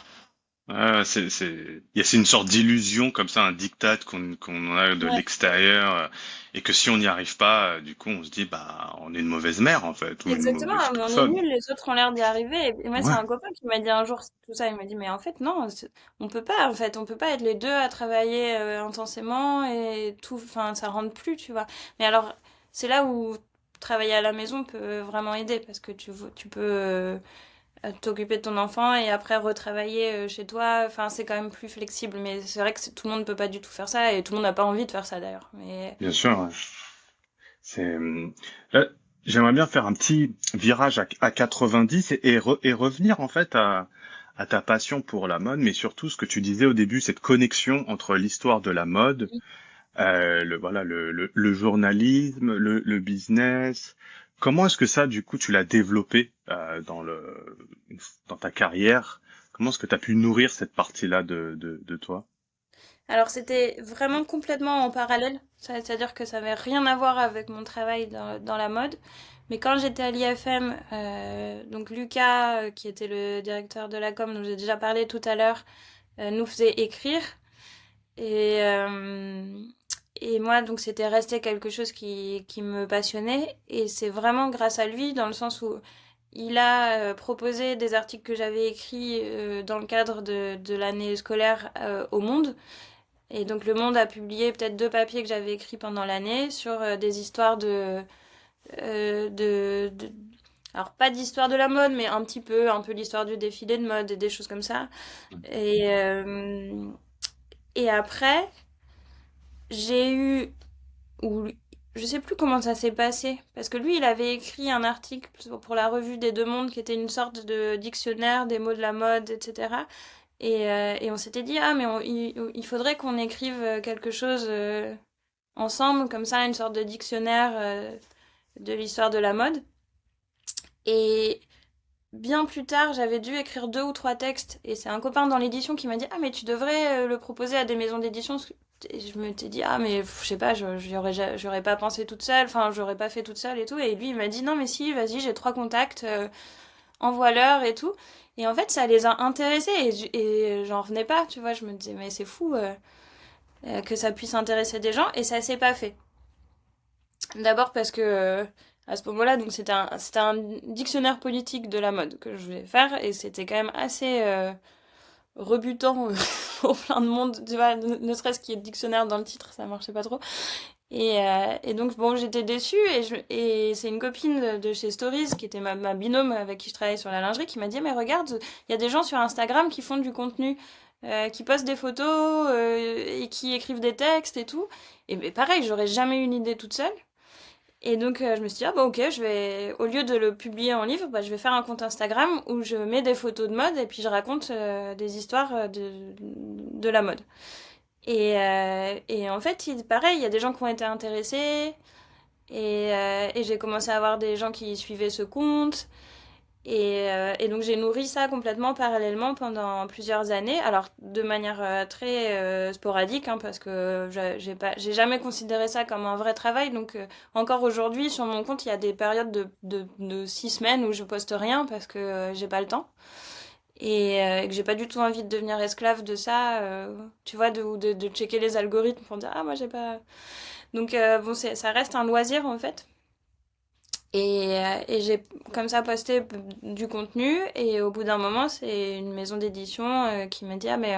C'est une sorte d'illusion comme ça, un diktat qu'on a de
Ouais.
l'extérieur, et que si on n'y arrive pas, du coup, on se dit, bah, on est une mauvaise mère, en fait, ou une
Exactement,
mauvaise
mais on est
personne.
nuls, les autres ont l'air d'y arriver. Et moi, c'est
Ouais,
un copain qui m'a dit un jour tout ça. Il m'a dit, mais en fait, non, on peut pas, en fait, on peut pas être les deux à travailler intensément et tout, enfin, ça rentre plus, tu vois. Mais alors, c'est là où travailler à la maison peut vraiment aider parce que tu peux t'occuper de ton enfant et après retravailler chez toi. Enfin, c'est quand même plus flexible, mais c'est vrai que tout le monde ne peut pas du tout faire ça et tout le monde n'a pas envie de faire ça d'ailleurs. Mais
bien sûr. Ouais. C'est, là, j'aimerais bien faire un petit virage à 90 et revenir, en fait, à ta passion pour la mode, mais surtout ce que tu disais au début, cette connexion entre l'histoire de la mode, voilà, le journalisme, le business. Comment est-ce que ça, du coup, tu l'as développé dans ta carrière? Comment est-ce que tu as pu nourrir cette partie-là de toi?
alors c'était vraiment complètement en parallèle, c'est-à-dire que ça n'avait rien à voir avec mon travail dans la mode, Mais quand j'étais à l'IFM, donc Lucas, qui était le directeur de la com, dont j'ai déjà parlé tout à l'heure, nous faisait écrire. Et, euh, et moi, donc, c'était resté quelque chose qui me passionnait. Et c'est vraiment grâce à lui, dans le sens où il a proposé des articles que j'avais écrits dans le cadre de l'année scolaire au Monde. Et donc, Le Monde a publié peut-être 2 papiers que j'avais écrits pendant l'année sur des histoires euh, de, de- alors, pas d'histoire de la mode, mais un peu l'histoire du défilé de mode et des choses comme ça. Et, euh, et après, j'ai eu, ou je sais plus comment ça s'est passé, parce que lui, il avait écrit un article pour la revue des Deux Mondes qui était une sorte de dictionnaire des mots de la mode, etc. Et on s'était dit, ah, mais il faudrait qu'on écrive quelque chose ensemble, comme ça, une sorte de dictionnaire de l'histoire de la mode. Et bien plus tard, j'avais dû écrire 2 ou 3 textes, et c'est un copain dans l'édition qui m'a dit, ah, mais tu devrais le proposer à des maisons d'édition. Et je me t'ai dit, ah, mais je sais pas, j'aurais pas pensé toute seule, enfin, j'aurais pas fait toute seule et tout. Et lui, il m'a dit, non, mais si, vas-y, j'ai 3 contacts, envoie-leur et tout. Et en fait, ça les a intéressés, et j'en revenais pas, tu vois. Je me disais, mais c'est fou que ça puisse intéresser des gens, et ça s'est pas fait. D'abord parce que à ce moment-là, donc c'était un dictionnaire politique de la mode que je voulais faire, et c'était quand même assez rebutant pour plein de monde, tu vois, ne serait-ce qu'il y ait dictionnaire dans le titre, ça marchait pas trop. Et donc bon, j'étais déçue, et c'est une copine de chez Stories, qui était ma binôme avec qui je travaillais sur la lingerie, qui m'a dit, mais regarde, il y a des gens sur Instagram qui font du contenu, qui postent des photos et qui écrivent des textes et tout. Et mais pareil, j'aurais jamais eu une idée toute seule. Et donc, je me suis dit, ah bah ok, au lieu de le publier en livre, bah, je vais faire un compte Instagram où je mets des photos de mode et puis je raconte des histoires de la mode. Et en fait, pareil, il y a des gens qui ont été intéressés, et j'ai commencé à avoir des gens qui suivaient ce compte. Et donc j'ai nourri ça complètement parallèlement pendant plusieurs années, alors de manière très sporadique, hein, parce que j'ai jamais considéré ça comme un vrai travail. Donc encore aujourd'hui sur mon compte, il y a des périodes de 6 semaines où je poste rien parce que j'ai pas le temps, et que j'ai pas du tout envie de devenir esclave de ça, tu vois, de checker les algorithmes pour dire, ah, moi j'ai pas. Donc bon, ça reste un loisir en fait. Et j'ai comme ça posté du contenu, et au bout d'un moment, c'est une maison d'édition qui m'a dit, ah, mais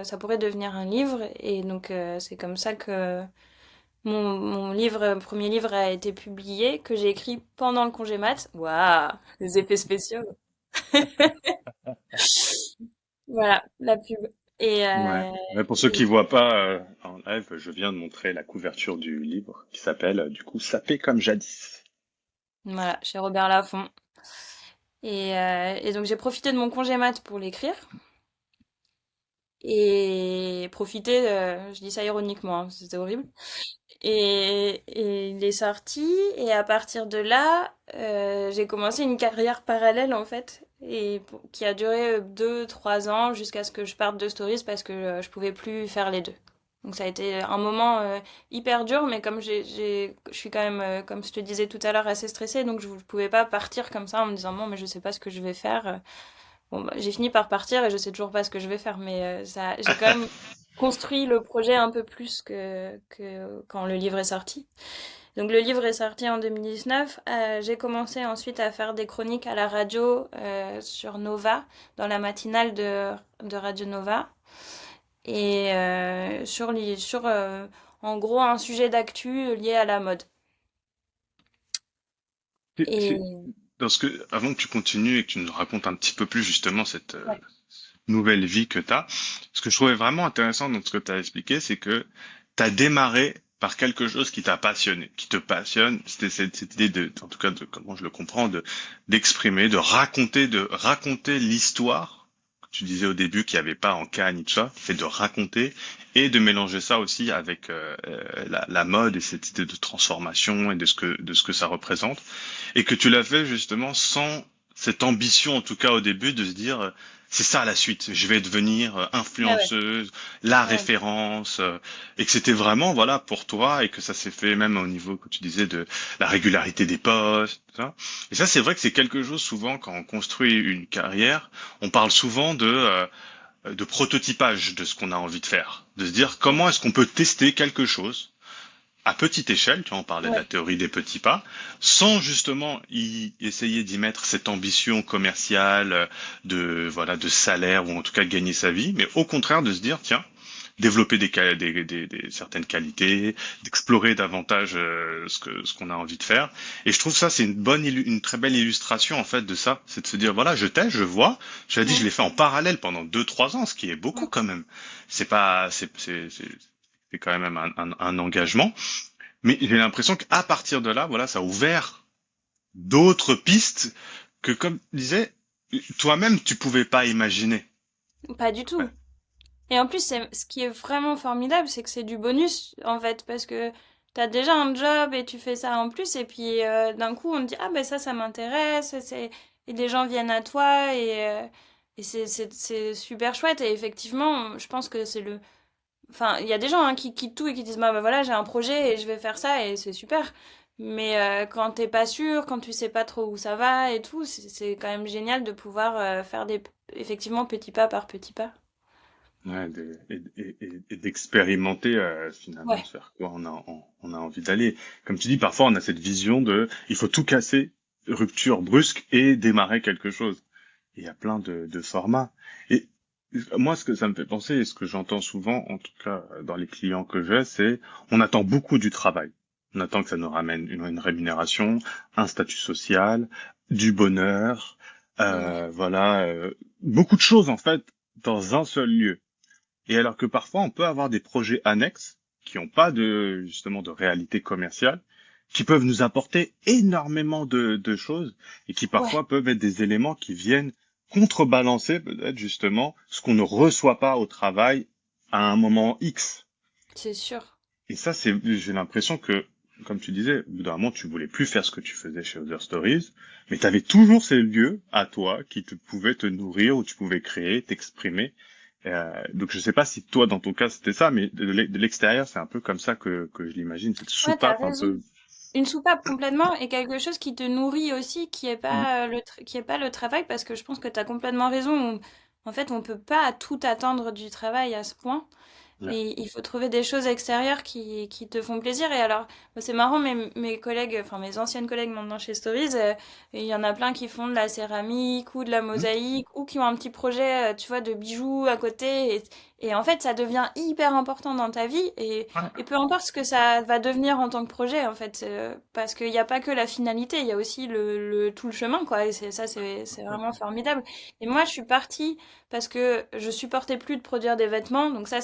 ça pourrait devenir un livre. Et donc c'est comme ça que premier livre a été publié, que j'ai écrit pendant le congé mat. Waouh, les effets spéciaux. Voilà, la pub. Et
Ouais. Ouais, pour ceux
et
qui voient pas en live, je viens de montrer la couverture du livre qui s'appelle du coup Sapé comme jadis.
voilà, chez Robert Laffont. Et donc j'ai profité de mon congé mat pour l'écrire. Et profiter, je dis ça ironiquement, hein, c'était horrible. Et il est sorti, et à partir de là, j'ai commencé une carrière parallèle en fait, qui a duré 2, 3 ans jusqu'à ce que je parte de Stories, parce que je pouvais plus faire les deux. Donc ça a été un moment hyper dur, mais comme je suis quand même, comme je te disais tout à l'heure, assez stressée, donc je ne pouvais pas partir comme ça en me disant, bon, mais je sais pas ce que je vais faire. Bon, bah, j'ai fini par partir et je sais toujours pas ce que je vais faire, mais j'ai quand même construit le projet un peu plus que quand le livre est sorti. Donc le livre est sorti en 2019. J'ai commencé ensuite à faire des chroniques à la radio sur Nova, dans la matinale de Radio Nova, et sur en gros un sujet d'actu lié à la mode.
C'est-
Et
c'est- Avant que tu continues et que tu nous racontes un petit peu plus justement cette
ouais.
nouvelle vie que tu as, ce que je trouvais vraiment intéressant dans ce que tu as expliqué, c'est que tu as démarré par quelque chose qui t'a passionné, qui te passionne. C'était cette idée en tout cas de comment je le comprends, d'exprimer, de raconter l'histoire que tu disais au début qu'il n'y avait pas en Cannes, tout ça, c'est de raconter et de mélanger ça aussi avec la mode et cette idée de transformation et de ce que ça représente, et que tu l'as fait justement sans cette ambition, en tout cas au début, de se dire, c'est ça la suite, je vais devenir
Ouais, ouais,
influenceuse, la
ouais.
référence, et que c'était vraiment, voilà, pour toi, et que ça s'est fait même au niveau, que tu disais, de la régularité des posts, tout ça. Et ça, c'est vrai que c'est quelque chose, souvent, quand on construit une carrière, on parle souvent de prototypage de ce qu'on a envie de faire, de se dire
Mm.
comment est-ce qu'on peut tester quelque chose à petite échelle, tu vois, on parlait de la
Ouais.
théorie des petits pas, sans justement essayer d'y mettre cette ambition commerciale de salaire ou en tout cas de gagner sa vie, mais au contraire de se dire tiens, développer certaines qualités, d'explorer davantage ce qu'on a envie de faire. Et je trouve ça c'est une très belle illustration en fait de ça, c'est de se dire voilà je teste, je vois, je l'ai dit je
Mm.
l'ai fait en parallèle pendant 2 3 ans, ce qui est beaucoup
Mm.
quand même. C'est pas c'est quand même un engagement. Mais j'ai l'impression qu'à partir de là, voilà, ça a ouvert d'autres pistes que, comme tu disais, toi-même, tu pouvais pas imaginer.
Pas du
Ouais.
tout. Et en plus, ce qui est vraiment formidable, c'est que c'est du bonus, en fait, parce que t'as déjà un job et tu fais ça en plus, et puis d'un coup, on te dit, ah ben ça m'intéresse, et les gens viennent à toi, et c'est super chouette, et effectivement, je pense que c'est le... Enfin, il y a des gens hein, qui quittent tout et qui disent, bah voilà, j'ai un projet et je vais faire ça, et c'est super. Mais quand t'es pas sûr, quand tu sais pas trop où ça va et tout, c'est quand même génial de pouvoir faire effectivement, petits pas par petits pas.
Ouais, et d'expérimenter finalement,
Ouais.
de faire quoi on a envie d'aller. Comme tu dis, parfois on a cette vision de il faut tout casser, rupture brusque et démarrer quelque chose. Et il y a plein de formats. Et moi, ce que ça me fait penser, et ce que j'entends souvent, en tout cas dans les clients que j'ai, c'est on attend beaucoup du travail. On attend que ça nous ramène une rémunération, un statut social, du bonheur,
Ouais.
voilà, beaucoup de choses en fait dans un seul lieu. Et alors que parfois, on peut avoir des projets annexes qui n'ont pas justement de réalité commerciale, qui peuvent nous apporter énormément de choses et qui
Ouais,
parfois peuvent être des éléments qui viennent contrebalancer peut-être justement ce qu'on ne reçoit pas au travail à un moment X.
c'est sûr.
Et ça, j'ai l'impression que, comme tu disais, au bout d'un moment, tu voulais plus faire ce que tu faisais chez Other Stories, mais tu avais toujours ces lieux à toi qui pouvaient te nourrir, où tu pouvais créer, t'exprimer. Donc je sais pas si toi, dans ton cas, c'était ça, mais de l'extérieur, c'est un peu comme ça que je l'imagine, cette
Ouais, t'as
soupape un
raison.
peu.
Une soupape complètement et quelque chose qui te nourrit aussi, qui est
Mm.
pas qui est pas le travail, parce que je pense que t'as complètement raison. En fait, on peut pas tout attendre du travail à ce point.
Ouais.
Et il faut trouver des choses extérieures qui te font plaisir. Et alors, moi, c'est marrant, mes collègues, enfin mes anciennes collègues maintenant chez Stories, il y en a plein qui font de la céramique ou de la
Mm.
mosaïque ou qui ont un petit projet, tu vois, de bijoux à côté. Et en fait, ça devient hyper important dans ta vie. Et peu importe ce que ça va devenir en tant que projet, en fait, parce qu'il n'y a pas que la finalité, il y a aussi tout le chemin, quoi. Et c'est vraiment formidable. Et moi, je suis partie parce que je supportais plus de produire des vêtements. Donc ça,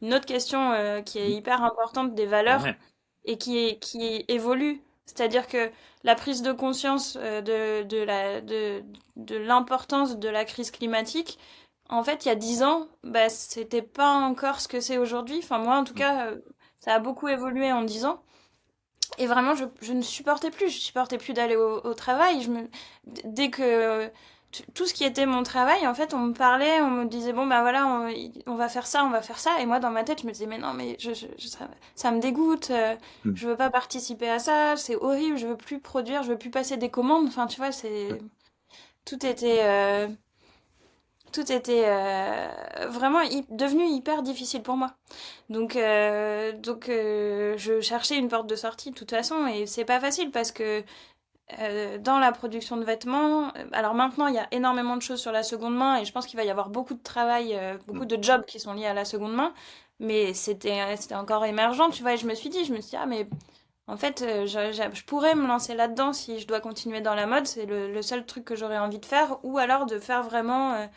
une autre question qui est
Mm.
hyper importante des valeurs
Ouais.
et qui évolue. C'est-à-dire que la prise de conscience de l'importance de la crise climatique, en fait, il y a 10 ans, bah, c'était pas encore ce que c'est aujourd'hui. Enfin, moi, en tout
Mm.
cas, ça a beaucoup évolué en 10 ans. Et vraiment, je ne supportais plus. Je supportais plus d'aller au travail. Dès que tout ce qui était mon travail, en fait, on me parlait, on me disait bon bah voilà, on va faire ça, on va faire ça. Et moi, dans ma tête, je me disais mais non, mais ça me dégoûte.
Mm.
Je veux pas participer à ça. C'est horrible. Je veux plus produire. Je veux plus passer des commandes. Enfin, tu vois, tout était euh, tout était vraiment devenu hyper difficile pour moi. Donc, je cherchais une porte de sortie de toute façon et c'est pas facile parce que dans la production de vêtements, alors maintenant il y a énormément de choses sur la seconde main et je pense qu'il va y avoir beaucoup de travail, beaucoup
Mm.
de jobs qui sont liés à la seconde main, mais c'était encore émergent, tu vois, et je me suis dit, ah mais en fait je pourrais me lancer là-dedans si je dois continuer dans la mode, c'est le seul truc que j'aurais envie de faire, ou alors de faire vraiment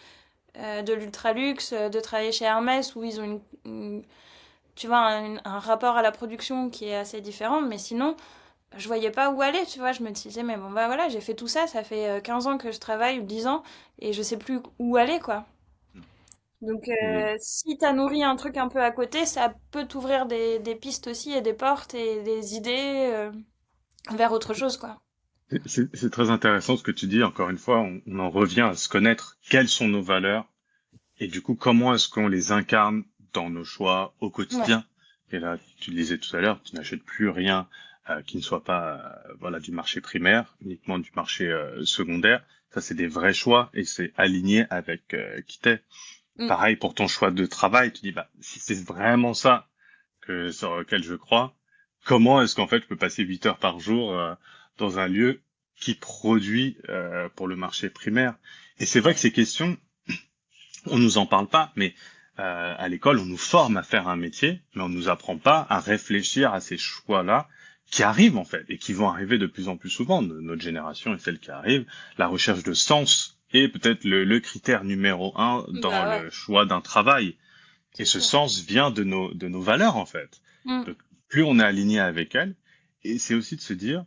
de l'ultra luxe, de travailler chez Hermès où ils ont tu vois, un rapport à la production qui est assez différent, mais sinon, je voyais pas où aller, tu vois, je me disais, mais bon, bah voilà, j'ai fait tout ça, ça fait 15 ans que je travaille, ou 10 ans, et je sais plus où aller, quoi. Donc,
Et,
si t'as nourri un truc un peu à côté, ça peut t'ouvrir des pistes aussi, et des portes, et des idées vers autre chose, quoi.
C'est très intéressant ce que tu dis. Encore une fois, on en revient à se connaître. Quelles sont nos valeurs? Et du coup, comment est-ce qu'on les incarne dans nos choix au
Ouais,
quotidien? Et là, tu le disais tout à l'heure, tu n'achètes plus rien qui ne soit pas voilà du marché primaire, uniquement du marché secondaire. Ça, c'est des vrais choix et c'est aligné avec qui t'es.
mm,
Pareil pour ton choix de travail, tu dis bah si c'est vraiment ça que sur lequel je crois, comment est-ce qu'en fait je peux passer 8 heures par jour dans un lieu qui produit pour le marché primaire? Et c'est vrai que
ouais,
ces questions, on nous en parle pas, mais à l'école, on nous forme à faire un métier, mais on nous apprend pas à réfléchir à ces choix-là qui arrivent en fait et qui vont arriver de plus en plus souvent. Notre génération est celle qui arrive. La recherche de sens est peut-être le critère numéro un dans
bah ouais,
le choix d'un travail. Et
c'est
ce
sûr.
sens vient de nos valeurs en fait.
Mm,
Donc, plus on est aligné avec elles, et c'est aussi de se dire,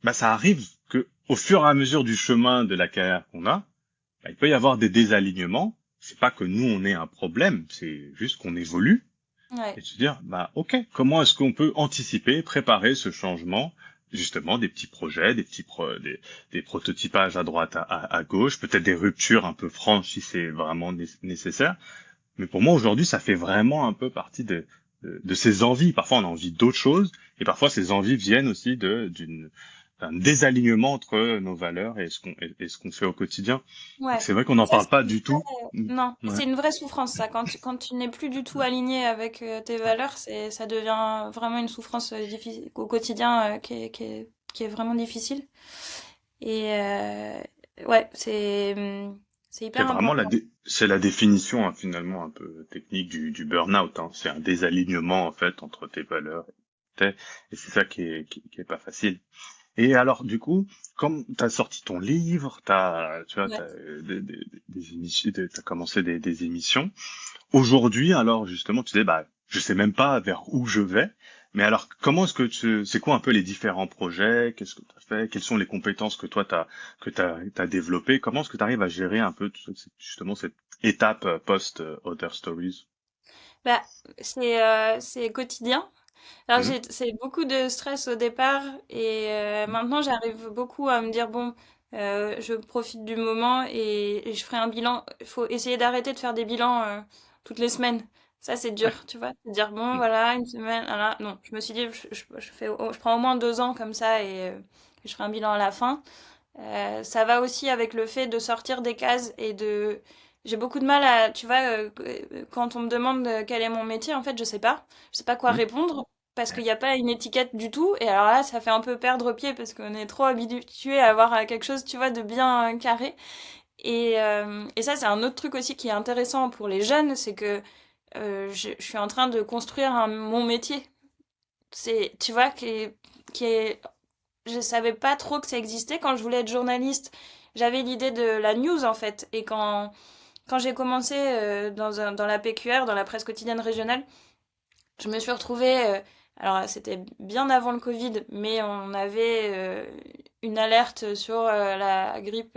bah ça arrive que au fur et à mesure du chemin de la carrière qu'on a, bah, il peut y avoir des désalignements. C'est pas que nous on ait un problème, c'est juste qu'on évolue
ouais.
et de se dire bah ok, comment est-ce qu'on peut anticiper, préparer ce changement, justement des petits projets, des prototypages à droite, à gauche, peut-être des ruptures un peu franches si c'est vraiment nécessaire. Mais pour moi aujourd'hui ça fait vraiment un peu partie de ces envies. Parfois on a envie d'autres choses et parfois ces envies viennent aussi d'un désalignement entre nos valeurs et ce qu'on fait au quotidien. Donc
Ouais.
c'est vrai qu'on
Et
n'en
ça,
parle
c'est
pas
une
du tout.
vraie...
Mm.
Non,
Ouais.
c'est une vraie souffrance, ça. Quand tu n'es plus du tout aligné avec tes valeurs, ça devient vraiment une souffrance au quotidien qui est vraiment difficile. Et ouais, c'est
C'est
hyper
vraiment
important.
c'est la définition hein, finalement un peu technique du burn-out. Hein. C'est un désalignement en fait entre tes valeurs et c'est ça qui est pas facile. Et alors du coup, comme t'as sorti ton livre, tu vois,
Ouais.
t'as des émissions, t'as commencé des émissions. Aujourd'hui, alors justement, tu dis bah je sais même pas vers où je vais. Mais alors, c'est quoi un peu les différents projets? Qu'est-ce que tu as fait? Quelles sont les compétences que toi t'as développées? Comment est-ce que tu arrives à gérer un peu justement cette étape post Other Stories?
Bah, c'est quotidien. Alors,
Mhm.
c'est beaucoup de stress au départ et maintenant j'arrive beaucoup à me dire bon, je profite du moment et je ferai un bilan. Il faut essayer d'arrêter de faire des bilans toutes les semaines. Ça, c'est
Ouais.
dur, tu vois. De dire bon,
Mhm.
voilà, une semaine, voilà. Non, je me suis dit, je prends au moins 2 ans comme ça et je ferai un bilan à la fin. Ça va aussi avec le fait de sortir des cases et de... J'ai beaucoup de mal à, tu vois, quand on me demande quel est mon métier, en fait, je sais pas. Je sais pas quoi
Mhm.
répondre parce qu'il n'y a pas une étiquette du tout. Et alors là, ça fait un peu perdre pied parce qu'on est trop habitué à avoir quelque chose, tu vois, de bien carré. Et ça, c'est un autre truc aussi qui est intéressant pour les jeunes, c'est que je suis en train de construire mon métier. C'est, tu vois, qui est je savais pas trop que ça existait. Quand je voulais être journaliste, j'avais l'idée de la news en fait. Et quand j'ai commencé dans la PQR, dans la presse quotidienne régionale, je me suis retrouvée. Alors c'était bien avant le Covid, mais on avait une alerte sur la grippe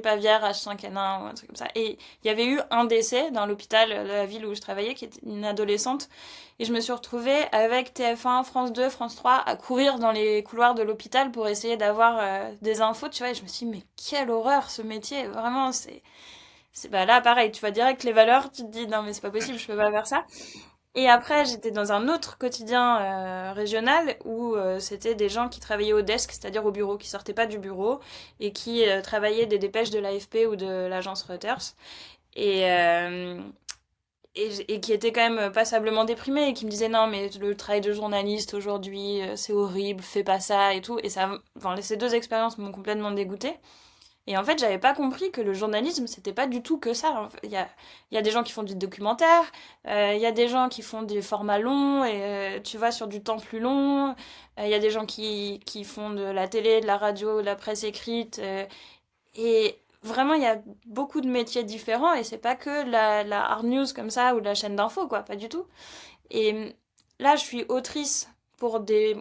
aviaire H5N1 ou un truc comme ça. Et il y avait eu un décès dans l'hôpital de la ville où je travaillais, qui était une adolescente. Et je me suis retrouvée avec TF1, France 2, France 3 à courir dans les couloirs de l'hôpital pour essayer d'avoir des infos, tu vois. Et je me suis dit, mais quelle horreur ce métier, vraiment, c'est bah là pareil, tu vois direct les valeurs, tu te dis non mais c'est pas possible, je peux pas faire ça. Et après, j'étais dans un autre quotidien régional où c'était des gens qui travaillaient au desk, c'est-à-dire au bureau, qui sortaient pas du bureau et qui travaillaient des dépêches de l'AFP ou de l'agence Reuters. Et, euh, et qui étaient quand même passablement déprimés et qui me disaient non mais le travail de journaliste aujourd'hui c'est horrible, fais pas ça et tout. Et ça, enfin, ces deux expériences m'ont complètement dégoûtée. Et en fait, j'avais pas compris que le journalisme, c'était pas du tout que ça. Il y a des gens qui font du documentaire, il y a des gens qui font des formats longs, et tu vois, sur du temps plus long. Il y a des gens qui font de la télé, de la radio, de la presse écrite. Et vraiment, il y a beaucoup de métiers différents, et c'est pas que la hard news comme ça, ou la chaîne d'infos, quoi, pas du tout. Et là, je suis autrice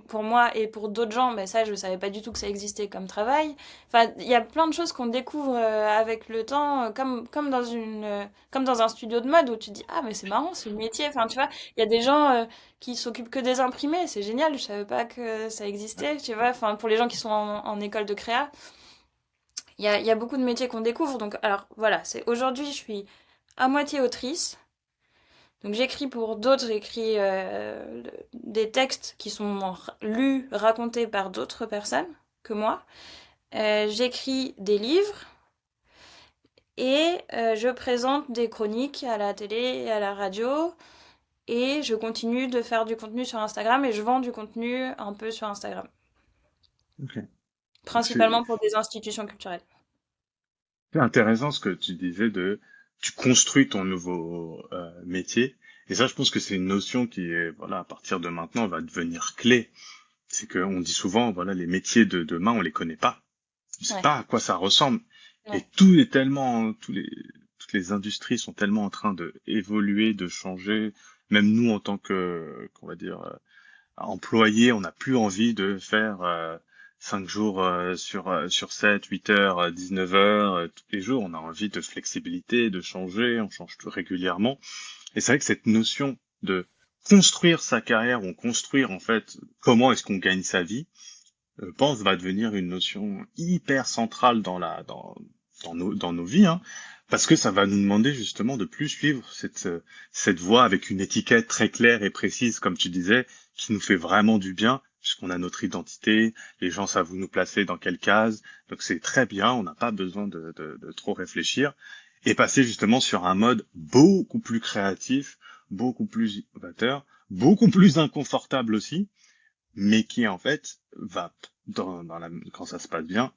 pour moi et pour d'autres gens, ben ça, je savais pas du tout que ça existait comme travail. Enfin, il y a plein de choses qu'on découvre avec le temps, comme dans un studio de mode où tu dis, ah, mais c'est marrant, ce métier. Enfin, tu vois, il y a des gens qui s'occupent que des imprimés, c'est génial, je savais pas que ça existait, tu vois. Enfin, pour les gens qui sont en école de créa, il y a beaucoup de métiers qu'on découvre. Donc, alors, voilà, aujourd'hui, je suis à moitié autrice. Donc j'écris pour d'autres, j'écris des textes qui sont lus, racontés par d'autres personnes que moi. J'écris des livres et je présente des chroniques à la télé et à la radio. Et je continue de faire du contenu sur Instagram et je vends du contenu un peu sur Instagram.
Ok.
Principalement pour des institutions culturelles.
C'est intéressant ce que tu disais tu construis ton nouveau métier. Et ça, je pense que c'est une notion qui est, voilà, à partir de maintenant, va devenir clé. C'est qu'on dit souvent, voilà, les métiers de demain, on les connaît pas. On sait pas à quoi ça ressemble.
Ouais.
Et tout est tellement, toutes les industries sont tellement en train de évoluer, de changer. Même nous, en tant qu'on va dire, employés, on n'a plus envie de faire 5 jours sur 7, 8 heures, 19 heures, tous les jours. On a envie de flexibilité, de changer, on change tout régulièrement. Et c'est vrai que cette notion de construire sa carrière, ou construire en fait comment est-ce qu'on gagne sa vie, je pense va devenir une notion hyper centrale dans nos vies, hein, parce que ça va nous demander justement de plus suivre cette voie avec une étiquette très claire et précise, comme tu disais, qui nous fait vraiment du bien, puisqu'on a notre identité, les gens savent où nous placer dans quelle case, donc c'est très bien, on n'a pas besoin de trop réfléchir, et passer justement sur un mode beaucoup plus créatif, beaucoup plus innovateur, beaucoup plus inconfortable aussi, mais qui en fait va, quand ça se passe bien,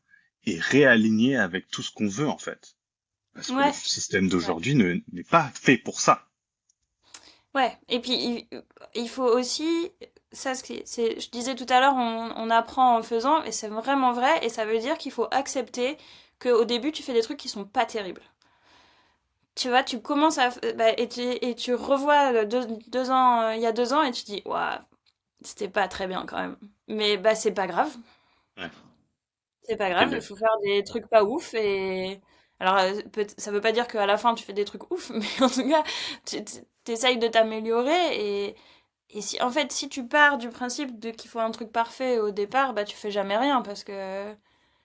est réaligné avec tout ce qu'on veut en fait. Parce que le système d'aujourd'hui n'est pas fait pour ça.
Ouais, et puis il faut aussi, je disais tout à l'heure, on apprend en faisant, et c'est vraiment vrai, et ça veut dire qu'il faut accepter qu'au début tu fais des trucs qui sont pas terribles. Tu vois, tu commences et tu revois il y a 2 ans, et tu dis, waouh, c'était pas très bien quand même. Mais bah c'est pas grave.
Ouais.
C'est pas grave, il faut faire des trucs pas ouf et alors ça veut pas dire qu'à la fin tu fais des trucs ouf, mais en tout cas t'essayes de t'améliorer et si en fait si tu pars du principe de qu'il faut un truc parfait au départ, bah tu fais jamais rien parce que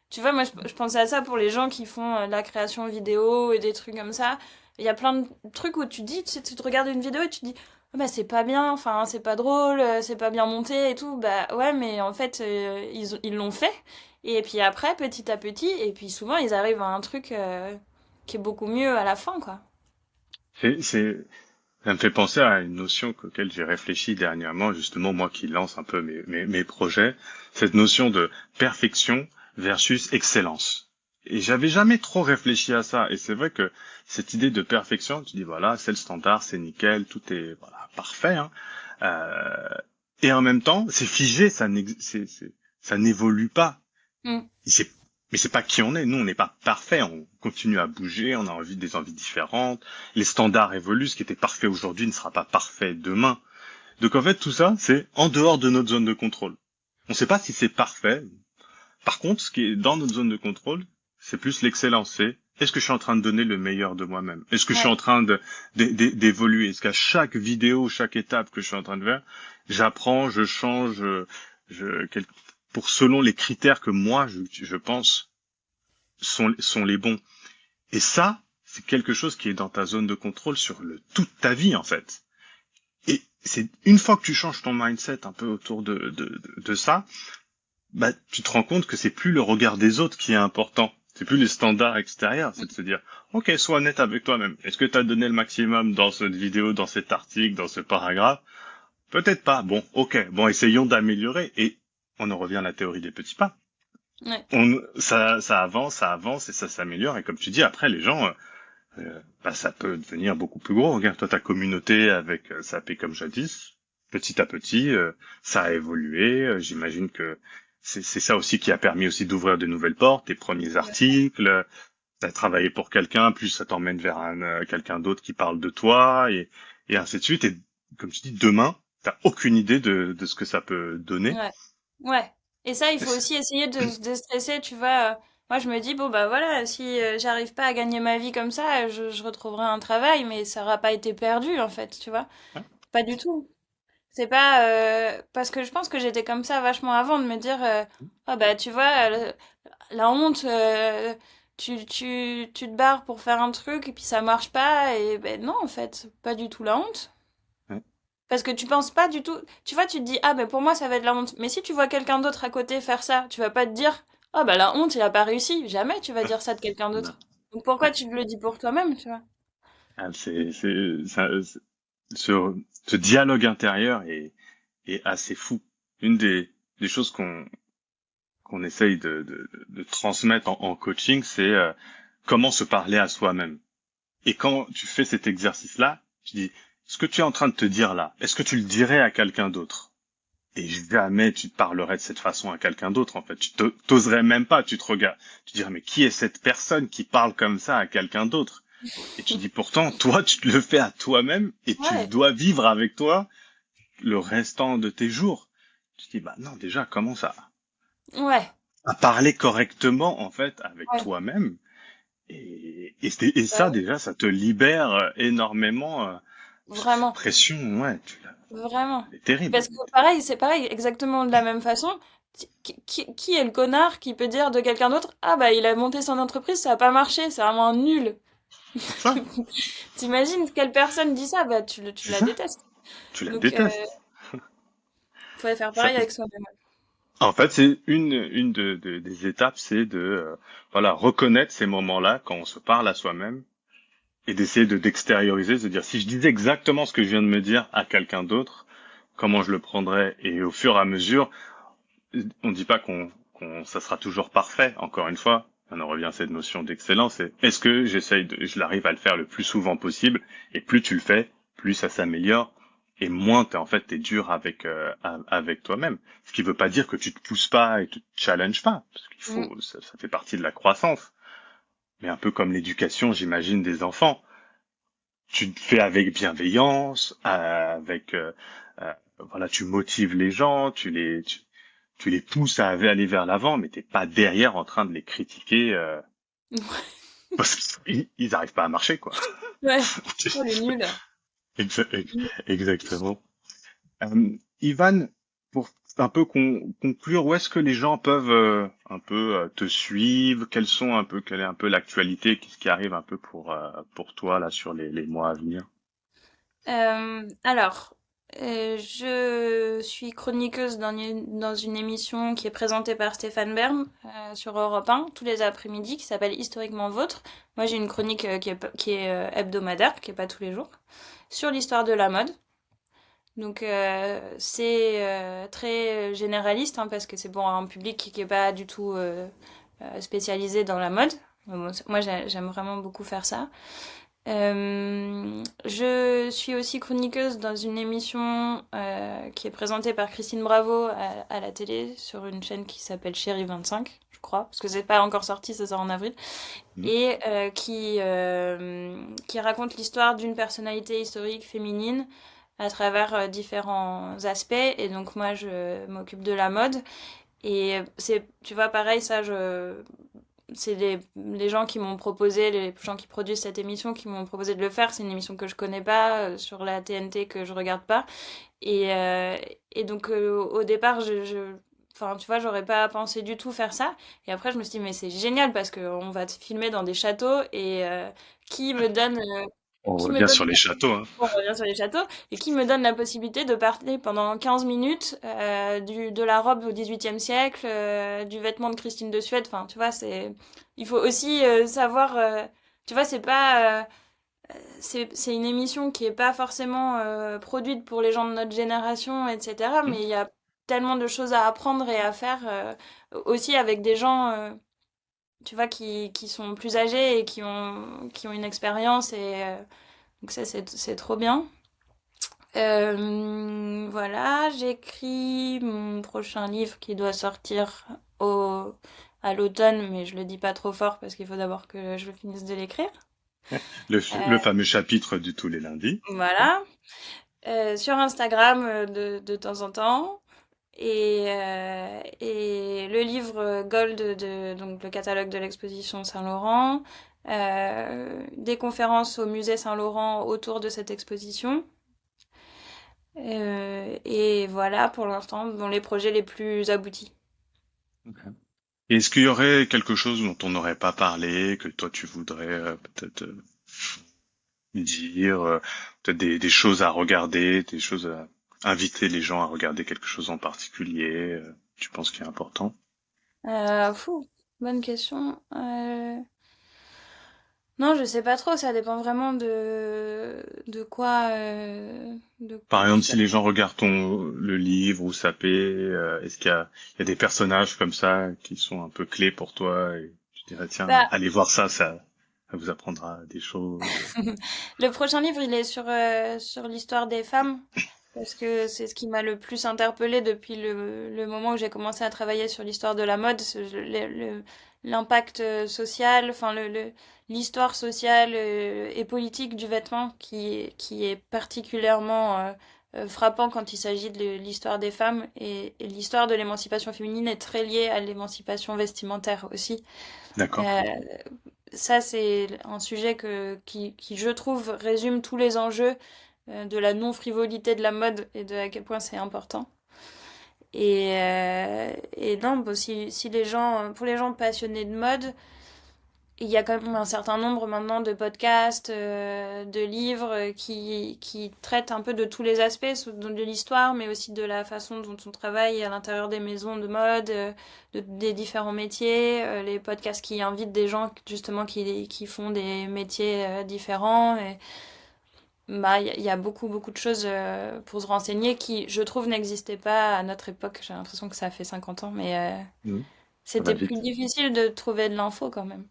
tu vois moi je pensais à ça pour les gens qui font de la création vidéo et des trucs comme ça. Il y a plein de trucs où tu dis tu te regardes une vidéo et tu te dis ah bah c'est pas bien, enfin c'est pas drôle, c'est pas bien monté et tout. Bah ouais mais en fait ils l'ont fait. Et puis après, petit à petit, et puis souvent, ils arrivent à un truc qui est beaucoup mieux à la fin, quoi.
Ça me fait penser à une notion auquel j'ai réfléchi dernièrement, justement, moi qui lance un peu mes projets, cette notion de perfection versus excellence. Et j'avais jamais trop réfléchi à ça. Et c'est vrai que cette idée de perfection, tu dis voilà, c'est le standard, c'est nickel, tout est voilà parfait, hein. Et en même temps, c'est figé, ça n'évolue pas.
Mm.
Mais c'est pas qui on est. Nous, on n'est pas parfait. On continue à bouger. On a des envies différentes. Les standards évoluent. Ce qui était parfait aujourd'hui ne sera pas parfait demain. Donc, en fait, tout ça, c'est en dehors de notre zone de contrôle. On sait pas si c'est parfait. Par contre, ce qui est dans notre zone de contrôle, c'est plus l'excellence. C'est est-ce que je suis en train de donner le meilleur de moi-même? Est-ce que je suis en train d'évoluer? Est-ce qu'à chaque vidéo, chaque étape que je suis en train de faire, j'apprends, je change, pour selon les critères que moi je pense sont les bons. Et ça, c'est quelque chose qui est dans ta zone de contrôle sur toute ta vie en fait. Et c'est une fois que tu changes ton mindset un peu autour de ça, bah tu te rends compte que c'est plus le regard des autres qui est important. C'est plus les standards extérieurs, c'est de se dire OK, sois honnête avec toi-même. Est-ce que tu as donné le maximum dans cette vidéo, dans cet article, dans ce paragraphe? Peut-être pas. Bon, OK. Bon, essayons d'améliorer et on en revient à la théorie des petits pas.
Ouais.
Ça avance et ça s'améliore. Et comme tu dis, après, les gens, ça peut devenir beaucoup plus gros. Regarde, toi, ta communauté avec SAP comme jadis, petit à petit, ça a évolué. J'imagine que c'est ça aussi qui a permis aussi d'ouvrir de nouvelles portes, tes premiers articles. T'as travaillé pour quelqu'un, plus ça t'emmène vers quelqu'un d'autre qui parle de toi et ainsi de suite. Et comme tu dis, demain, t'as aucune idée de ce que ça peut donner.
Ouais. Ouais. Et ça, il faut aussi essayer de se déstresser, tu vois. Moi, je me dis, bon, bah voilà, si j'arrive pas à gagner ma vie comme ça, je retrouverai un travail, mais ça aura pas été perdu, en fait, tu vois.
Ouais.
Pas du tout. C'est pas parce que je pense que j'étais comme ça vachement avant de me dire ah bah tu vois la honte tu te barres pour faire un truc et puis ça marche pas et ben non en fait pas du tout la honte
Ouais.
parce que tu penses pas du tout tu vois tu te dis ah ben pour moi ça va être la honte mais si tu vois quelqu'un d'autre à côté faire ça tu vas pas te dire ah bah la honte il a pas réussi jamais tu vas dire ça de quelqu'un
Non.
d'autre donc pourquoi tu te le dis pour toi-même tu vois.
Ah, ce, ce dialogue intérieur est assez fou. Une des choses qu'on essaye de transmettre en coaching, c'est comment se parler à soi-même. Et quand tu fais cet exercice-là, tu dis, ce que tu es en train de te dire là, est-ce que tu le dirais à quelqu'un d'autre? Et jamais tu te parlerais de cette façon à quelqu'un d'autre, en fait. T'oserais même pas, tu te regardes. Tu dirais, mais qui est cette personne qui parle comme ça à quelqu'un d'autre? Et tu dis, pourtant, toi, tu te le fais à toi-même et tu
Ouais,
dois vivre avec toi le restant de tes jours. Tu te dis, bah non, déjà, commence
ouais,
à parler correctement, en fait, avec
ouais,
toi-même. Et
bah
ça,
oui,
déjà, ça te libère énormément de cette
vraiment.
pression. Ouais,
Vraiment.
elle est terrible.
Parce que pareil, c'est pareil, exactement de la même façon. Qui est le connard qui peut dire de quelqu'un d'autre, ah bah il a monté son entreprise, ça a pas marché, c'est vraiment un nul.
C'est ça,
T'imagines quelle personne dit ça, bah tu
c'est
la
ça.
détestes.
Tu la
Donc
détestes.
faut faire
Ça,
pareil avec soi-même.
en fait, c'est une des étapes, c'est de voilà reconnaître ces moments-là quand on se parle à soi-même et d'essayer d'extérioriser, de dire si je disais exactement ce que je viens de me dire à quelqu'un d'autre, comment je le prendrais et au fur et à mesure, on dit pas qu'on ça sera toujours parfait. Encore une fois, on en revient à cette notion d'excellence. Est-ce que je l'arrive à le faire le plus souvent possible et plus tu le fais, plus ça s'améliore et moins t'es dur avec avec toi-même. Ce qui veut pas dire que tu te pousses pas et tu te challenges pas, parce qu'il
Mm.
faut ça fait partie de la croissance. Mais un peu comme l'éducation, j'imagine, des enfants. Tu le fais avec bienveillance, avec voilà, tu motives les gens, tu les pousses à aller vers l'avant, mais t'es pas derrière en train de les critiquer parce qu'ils arrivent pas à marcher, quoi.
Ouais. Oh le nul.
Exactement. Ivan, pour un peu conclure, où est-ce que les gens peuvent un peu te suivre? Quelle est un peu l'actualité? Qu'est-ce qui arrive un peu pour toi là sur les mois à venir?
Alors, je suis chroniqueuse dans une émission qui est présentée par Stéphane Bern sur Europe 1 tous les après-midi qui s'appelle Historiquement Vôtre. Moi, j'ai une chronique qui est hebdomadaire, qui est pas tous les jours, sur l'histoire de la mode. Donc, c'est très généraliste hein, parce que c'est pour un public qui est pas du tout spécialisé dans la mode. Moi, j'aime vraiment beaucoup faire ça. Je suis aussi chroniqueuse dans une émission qui est présentée par Christine Bravo à la télé sur une chaîne qui s'appelle Chérie 25, je crois, parce que c'est pas encore sorti, ça sort en avril,
Mhm.
et qui raconte l'histoire d'une personnalité historique féminine à travers différents aspects. Et donc moi, je m'occupe de la mode. Et c'est, tu vois, pareil, ça, c'est les gens qui m'ont proposé, les gens qui produisent cette émission qui m'ont proposé de le faire. C'est une émission que je connais pas, sur la TNT que je regarde pas. Et, euh, et donc au départ, enfin, tu vois, j'aurais pas pensé du tout faire ça. Et après, je me suis dit, mais c'est génial parce qu'on va te filmer dans des châteaux et qui me donne, euh,
On
qui me
revient
donne
sur les châteaux, hein.
on revient sur les châteaux, et qui me donne la possibilité de parler pendant 15 minutes de la robe au XVIIIe siècle, du vêtement de Christine de Suède. Enfin, tu vois, il faut aussi savoir, tu vois, c'est une émission qui est pas forcément produite pour les gens de notre génération, etc.
Mhm.
Mais il y a tellement de choses à apprendre et à faire aussi avec des gens, tu vois, qui sont plus âgés et qui ont une expérience et donc ça, c'est trop bien. Voilà, j'écris mon prochain livre qui doit sortir au, à l'automne, mais je le dis pas trop fort parce qu'il faut d'abord que je finisse de l'écrire.
Le
Euh,
fameux chapitre du tous les lundis.
voilà. Sur Instagram de temps en temps. Et le livre Gold, donc le catalogue de l'exposition Saint-Laurent. Des conférences au musée Saint-Laurent autour de cette exposition. Et voilà pour l'instant dans les projets les plus aboutis.
Ok. Et est-ce qu'il y aurait quelque chose dont on n'aurait pas parlé, que toi tu voudrais peut-être dire, peut-être des choses à regarder, des choses à inviter les gens à regarder quelque chose en particulier, tu penses qu'il est important?
Bonne question. Non, je sais pas trop, ça dépend vraiment de quoi.
Par exemple, si les gens regardent le livre ou Sapé, est-ce qu'il y a des personnages comme ça qui sont un peu clés pour toi et tu dirais tiens,
Bah,
allez voir ça, ça vous apprendra des choses.
le prochain livre, il est sur l'histoire des femmes, parce que c'est ce qui m'a le plus interpellée depuis le moment où j'ai commencé à travailler sur l'histoire de la mode, l'impact social, enfin l'histoire sociale et politique du vêtement qui est particulièrement frappant quand il s'agit de l'histoire des femmes et l'histoire de l'émancipation féminine est très liée à l'émancipation vestimentaire aussi.
D'accord.
Euh, Ça, c'est un sujet qui, je trouve, résume tous les enjeux de la non-frivolité de la mode et de à quel point c'est important. Et non, bon, si les gens, pour les gens passionnés de mode, il y a quand même un certain nombre maintenant de podcasts, de livres qui traitent un peu de tous les aspects de l'histoire, mais aussi de la façon dont on travaille à l'intérieur des maisons de mode, des différents métiers, les podcasts qui invitent des gens justement qui font des métiers différents. Et, bah, il y a beaucoup, beaucoup de choses pour se renseigner qui, je trouve, n'existaient pas à notre époque. J'ai l'impression que ça fait 50 ans, mais
Mhm. Ça va
c'était plus
vite.
difficile de trouver de l'info quand même.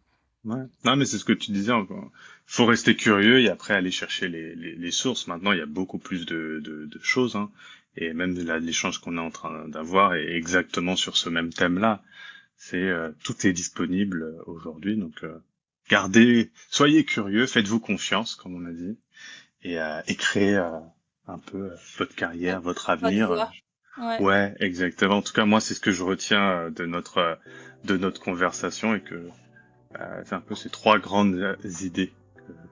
Ouais. Non, mais c'est ce que tu disais encore. Faut rester curieux et après aller chercher les sources. Maintenant, il y a beaucoup plus de choses, hein. Et même là, l'échange qu'on est en train d'avoir est exactement sur ce même thème-là. Tout est disponible aujourd'hui, donc soyez curieux, faites-vous confiance, comme on a dit, et créez un peu votre carrière, votre
Votre
avenir.
voix. Ouais.
Ouais, exactement. En tout cas, moi, c'est ce que je retiens de notre conversation et que c'est un peu ces trois grandes idées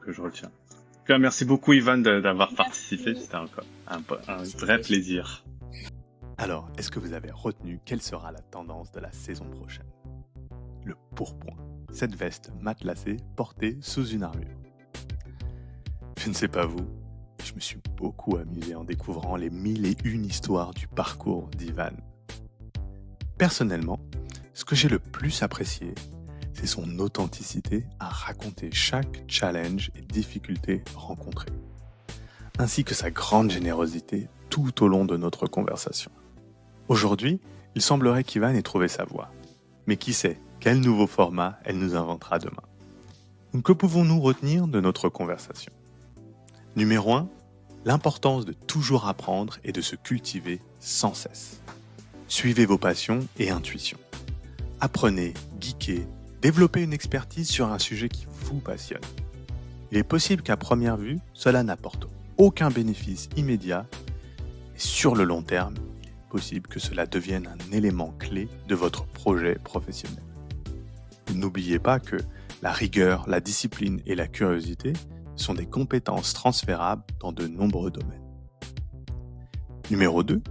que je retiens. En tout cas, merci beaucoup, Ivan, d'avoir participé.
Merci.
C'était encore un vrai plaisir.
Alors, est-ce que vous avez retenu quelle sera la tendance de la saison prochaine? Le pourpoint, cette veste matelassée portée sous une armure. Je ne sais pas vous, je me suis beaucoup amusé en découvrant les 1001 histoires du parcours d'Ivan. Personnellement, ce que j'ai le plus apprécié, c'est son authenticité à raconter chaque challenge et difficulté rencontrée, ainsi que sa grande générosité tout au long de notre conversation. Aujourd'hui, il semblerait qu'Ivan ait trouvé sa voie. Mais qui sait, quel nouveau format elle nous inventera demain. Donc que pouvons-nous retenir de notre conversation? Numéro 1, l'importance de toujours apprendre et de se cultiver sans cesse. Suivez vos passions et intuitions. Apprenez, geekez, développez une expertise sur un sujet qui vous passionne. Il est possible qu'à première vue, cela n'apporte aucun bénéfice immédiat, et sur le long terme, il est possible que cela devienne un élément clé de votre projet professionnel. N'oubliez pas que la rigueur, la discipline et la curiosité sont des compétences transférables dans de nombreux domaines. Numéro 2,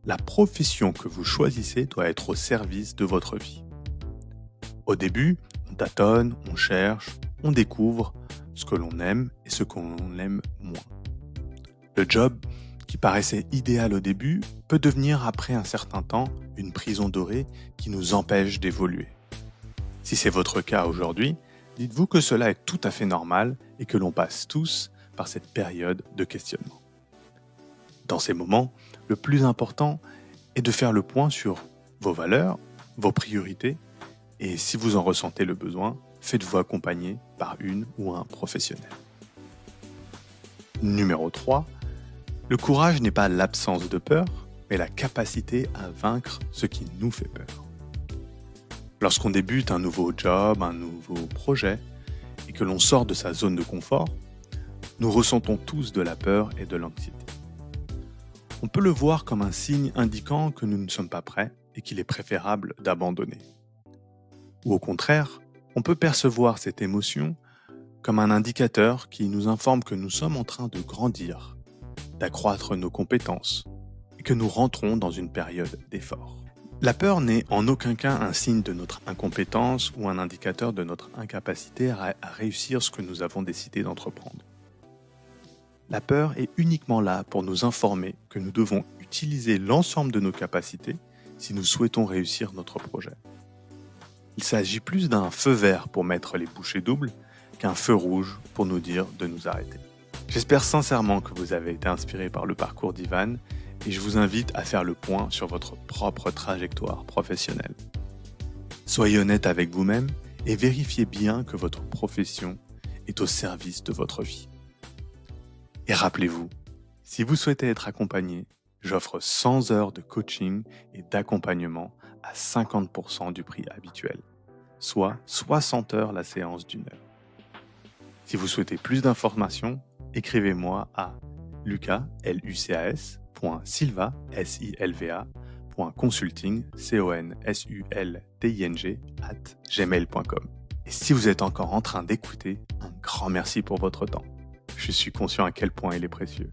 la profession que vous choisissez doit être au service de votre vie. Au début, on tâtonne, on cherche, on découvre ce que l'on aime et ce qu'on aime moins. Le job qui paraissait idéal au début peut devenir après un certain temps une prison dorée qui nous empêche d'évoluer. Si c'est votre cas aujourd'hui, dites-vous que cela est tout à fait normal et que l'on passe tous par cette période de questionnement. Dans ces moments, le plus important est de faire le point sur vos valeurs, vos priorités, et si vous en ressentez le besoin, faites-vous accompagner par une ou un professionnel. Numéro 3, le courage n'est pas l'absence de peur, mais la capacité à vaincre ce qui nous fait peur. Lorsqu'on débute un nouveau job, un nouveau projet, et que l'on sort de sa zone de confort, nous ressentons tous de la peur et de l'anxiété. On peut le voir comme un signe indiquant que nous ne sommes pas prêts et qu'il est préférable d'abandonner. Ou au contraire, on peut percevoir cette émotion comme un indicateur qui nous informe que nous sommes en train de grandir, d'accroître nos compétences et que nous rentrons dans une période d'effort. La peur n'est en aucun cas un signe de notre incompétence ou un indicateur de notre incapacité à réussir ce que nous avons décidé d'entreprendre. La peur est uniquement là pour nous informer que nous devons utiliser l'ensemble de nos capacités si nous souhaitons réussir notre projet. Il s'agit plus d'un feu vert pour mettre les bouchées doubles qu'un feu rouge pour nous dire de nous arrêter. J'espère sincèrement que vous avez été inspiré par le parcours d'Ivan et je vous invite à faire le point sur votre propre trajectoire professionnelle. Soyez honnête avec vous-même et vérifiez bien que votre profession est au service de votre vie. Et rappelez-vous, si vous souhaitez être accompagné, j'offre 100 heures de coaching et d'accompagnement à 50% du prix habituel, soit 60 heures la séance d'1 heure. Si vous souhaitez plus d'informations, écrivez-moi à lucas.silva@gmail.com. Et si vous êtes encore en train d'écouter, un grand merci pour votre temps. Je suis conscient à quel point il est précieux.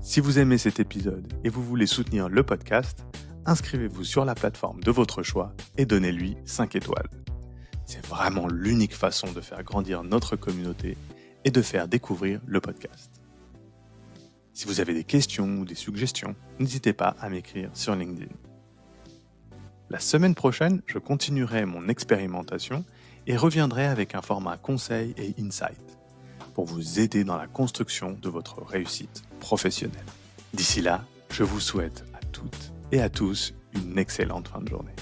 Si vous aimez cet épisode et vous voulez soutenir le podcast, inscrivez-vous sur la plateforme de votre choix et donnez-lui 5 étoiles. C'est vraiment l'unique façon de faire grandir notre communauté et de faire découvrir le podcast. Si vous avez des questions ou des suggestions, n'hésitez pas à m'écrire sur LinkedIn. La semaine prochaine, je continuerai mon expérimentation et reviendrai avec un format conseil et insight pour vous aider dans la construction de votre réussite professionnelle. D'ici là, je vous souhaite à toutes et à tous une excellente fin de journée.